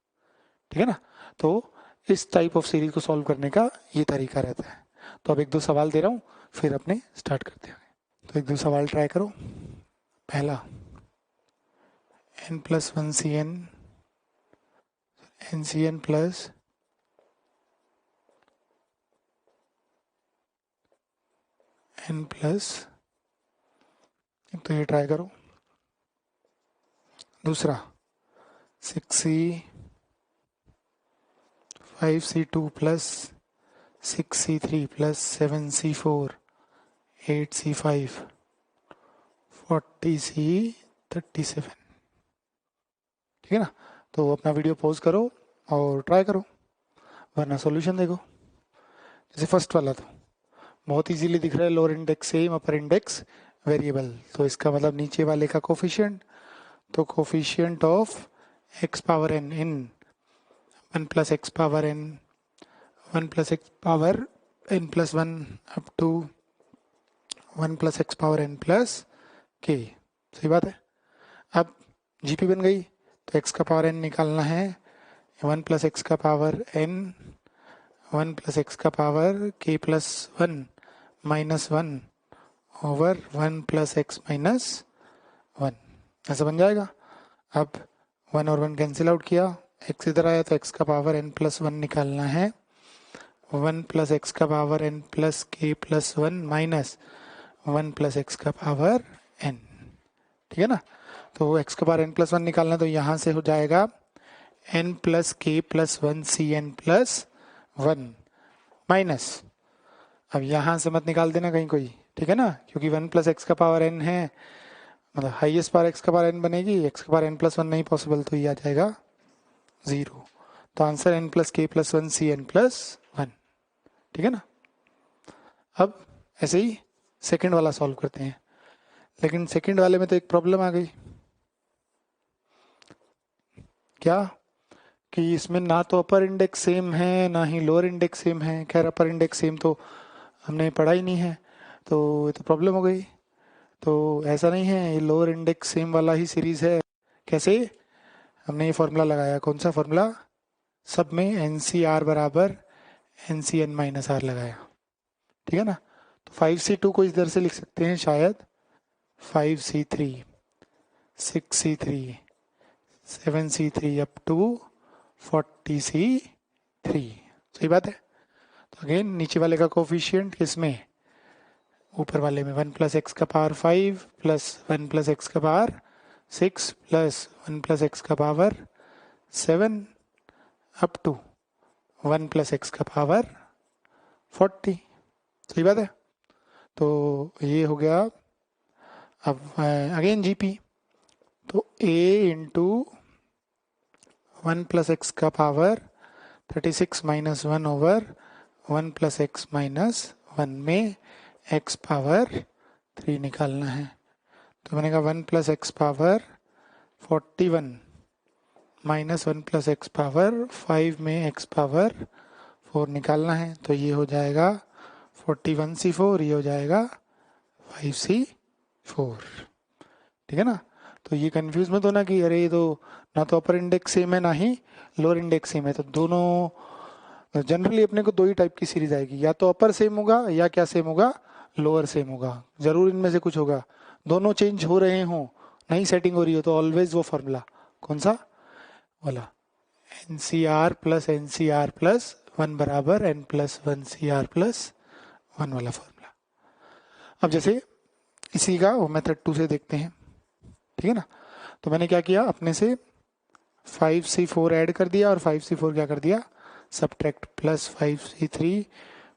ठीक है ना। तो इस टाइप ऑफ सीरीज को सॉल्व करने का ये तरीका रहता है। तो अब एक दो सवाल दे रहा हूँ, फिर अपने स्टार्ट करते हैं। तो एक दो सवाल ट्राई करो। पहला, n+1cn ncn plus n plus, तो ये ट्राई करो। दूसरा 6c 5c2 plus 6c3 plus 7c4 8c5 40c37। ठीक है ना। तो अपना वीडियो पॉज करो और ट्राई करो, वरना सॉल्यूशन देखो। जैसे फर्स्ट वाला तो बहुत इजीली दिख रहा है, lower index same upper index variable, तो इसका मतलब नीचे वाले का कोफिशिएंट, तो coefficient of x power n in 1 plus x power n 1 plus x power n plus 1 up to 1 plus x power n plus k। सही बात है। अब जीपी बन गई, तो x का पावर n निकालना है, 1 प्लस x का पावर n 1 प्लस x का power k plus 1 minus 1 over 1 plus x minus 1, ऐसा बन जाएगा। अब 1 और 1 कैंसिल आउट किया, x इधर आया तो x का पावर n प्लस 1 निकालना है, 1 प्लस x का power n plus k plus 1 minus 1 plus x का पावर n। ठीक है ना। तो x का पावर n प्लस 1 निकालना, तो यहाँ से हो जाएगा n plus k plus 1 cn plus 1 minus, अब यहाँ से मत निकाल देना कहीं कोई, ठीक है ना, क्योंकि 1 प्लस एक्स का पावर n है, मतलब हाईएस्ट पावर x का पावर n बनेगी, x का पावर n प्लस 1 नहीं पॉसिबल, तो ये आ जाएगा 0। तो answer n plus k plus 1 cn plus 1। ठीक है ना। अब ऐसे ही सेकंड वाला सॉल्व करते हैं, लेकिन सेकंड वाले में तो एक प्रॉब्लम आ गई। क्या कि इसमें ना तो अपर इंडेक्स सेम है ना ही लोअर इंडेक्स सेम है। खैर अपर इंडेक्स सेम तो हमने पढ़ा ही नहीं है, तो ये तो प्रॉब्लम हो गई। तो ऐसा नहीं है, ये लोअर इंडेक्स सेम वाला ही सीरीज है। कैसे, हमने ये फॉर्मूला लगाया, कौन सा फॉर्मूला, सब में NCR बराबर NCN माइनस R लगाया। ठीक है ना। तो 5C2 को इधर से लिख सकते हैं शायद 5C3 6C3 7C3 up to 40C3। सही बात है। तो अगेन नीचे वाले का कोफिशिएंट किसमें, ऊपर वाले में 1 प्लस एक्स का पावर 5 प्लस 1 प्लस एक्स का पावर 6 प्लस 1 प्लस एक्स का power 7 up to 1 plus x का पावर 40। सही बात है। तो ये हो गया। अब अगेन जीपी, तो a इंटू 1 प्लस एक्स का power 36 minus 1 over 1 plus x minus 1 में x पावर 3 निकालना है, तो बनेगा 1 plus x power 41 minus 1 plus x power 5 में x पावर 4 निकालना है, तो ये हो जाएगा 41C4, ये हो जाएगा 5C4। ठीक है ना। तो ये कंफ्यूज मत होना कि अरे ये तो ना तो अपर इंडेक्स सेम है ना ही लोअर इंडेक्स सेम है। तो दोनों जनरली अपने को दो ही टाइप की सीरीज आएगी, या तो अपर सेम होगा या क्या सेम होगा, लोअर सेम होगा। जरूर इनमें से कुछ होगा। दोनों चेंज हो रहे हों, नई सेटिंग हो रही हो, तो ऑलवेज वो फॉर्मूला कौन सा वाला, NCR प्लस 1 बराबर n प्लस 1 CR प्लस 1 वाला फॉर्मूला। अब जैसे इसी का वो मेथड 2 से देखते हैं, ठीक है ना। तो मैंने क्या किया, अपने से 5c4 ऐड कर दिया और 5c4 क्या कर दिया, subtract, plus 5c3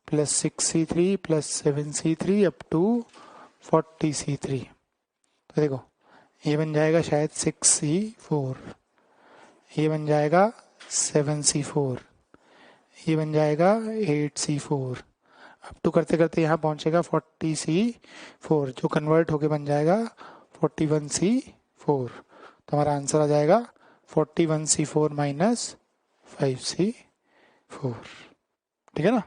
plus 6c3 plus 7c3 up to 40c3। तो देखो ये बन जाएगा शायद 6c4, ये बन जाएगा 7c4, ये बन जाएगा 8c4, अप टू करते करते यहाँ पहुँचेगा 40c4 जो कन्वर्ट होके बन जाएगा 41c4। तो हमारा आंसर आ जाएगा 41c4 माइनस 5c4, ठीक है ना।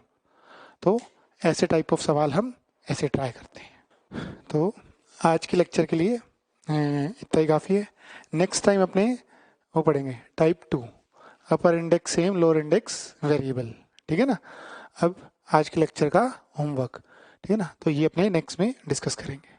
तो ऐसे टाइप ऑफ सवाल हम ऐसे ट्राई करते हैं। तो आज के लेक्चर के लिए इतना ही काफ़ी है। नेक्स्ट टाइम अपने वो पढ़ेंगे type 2, upper index same lower index variable, ठीक है ना। अब आज के लेक्चर का होमवर्क, ठीक है ना, तो ये अपने नेक्स्ट में डिस्कस करेंगे।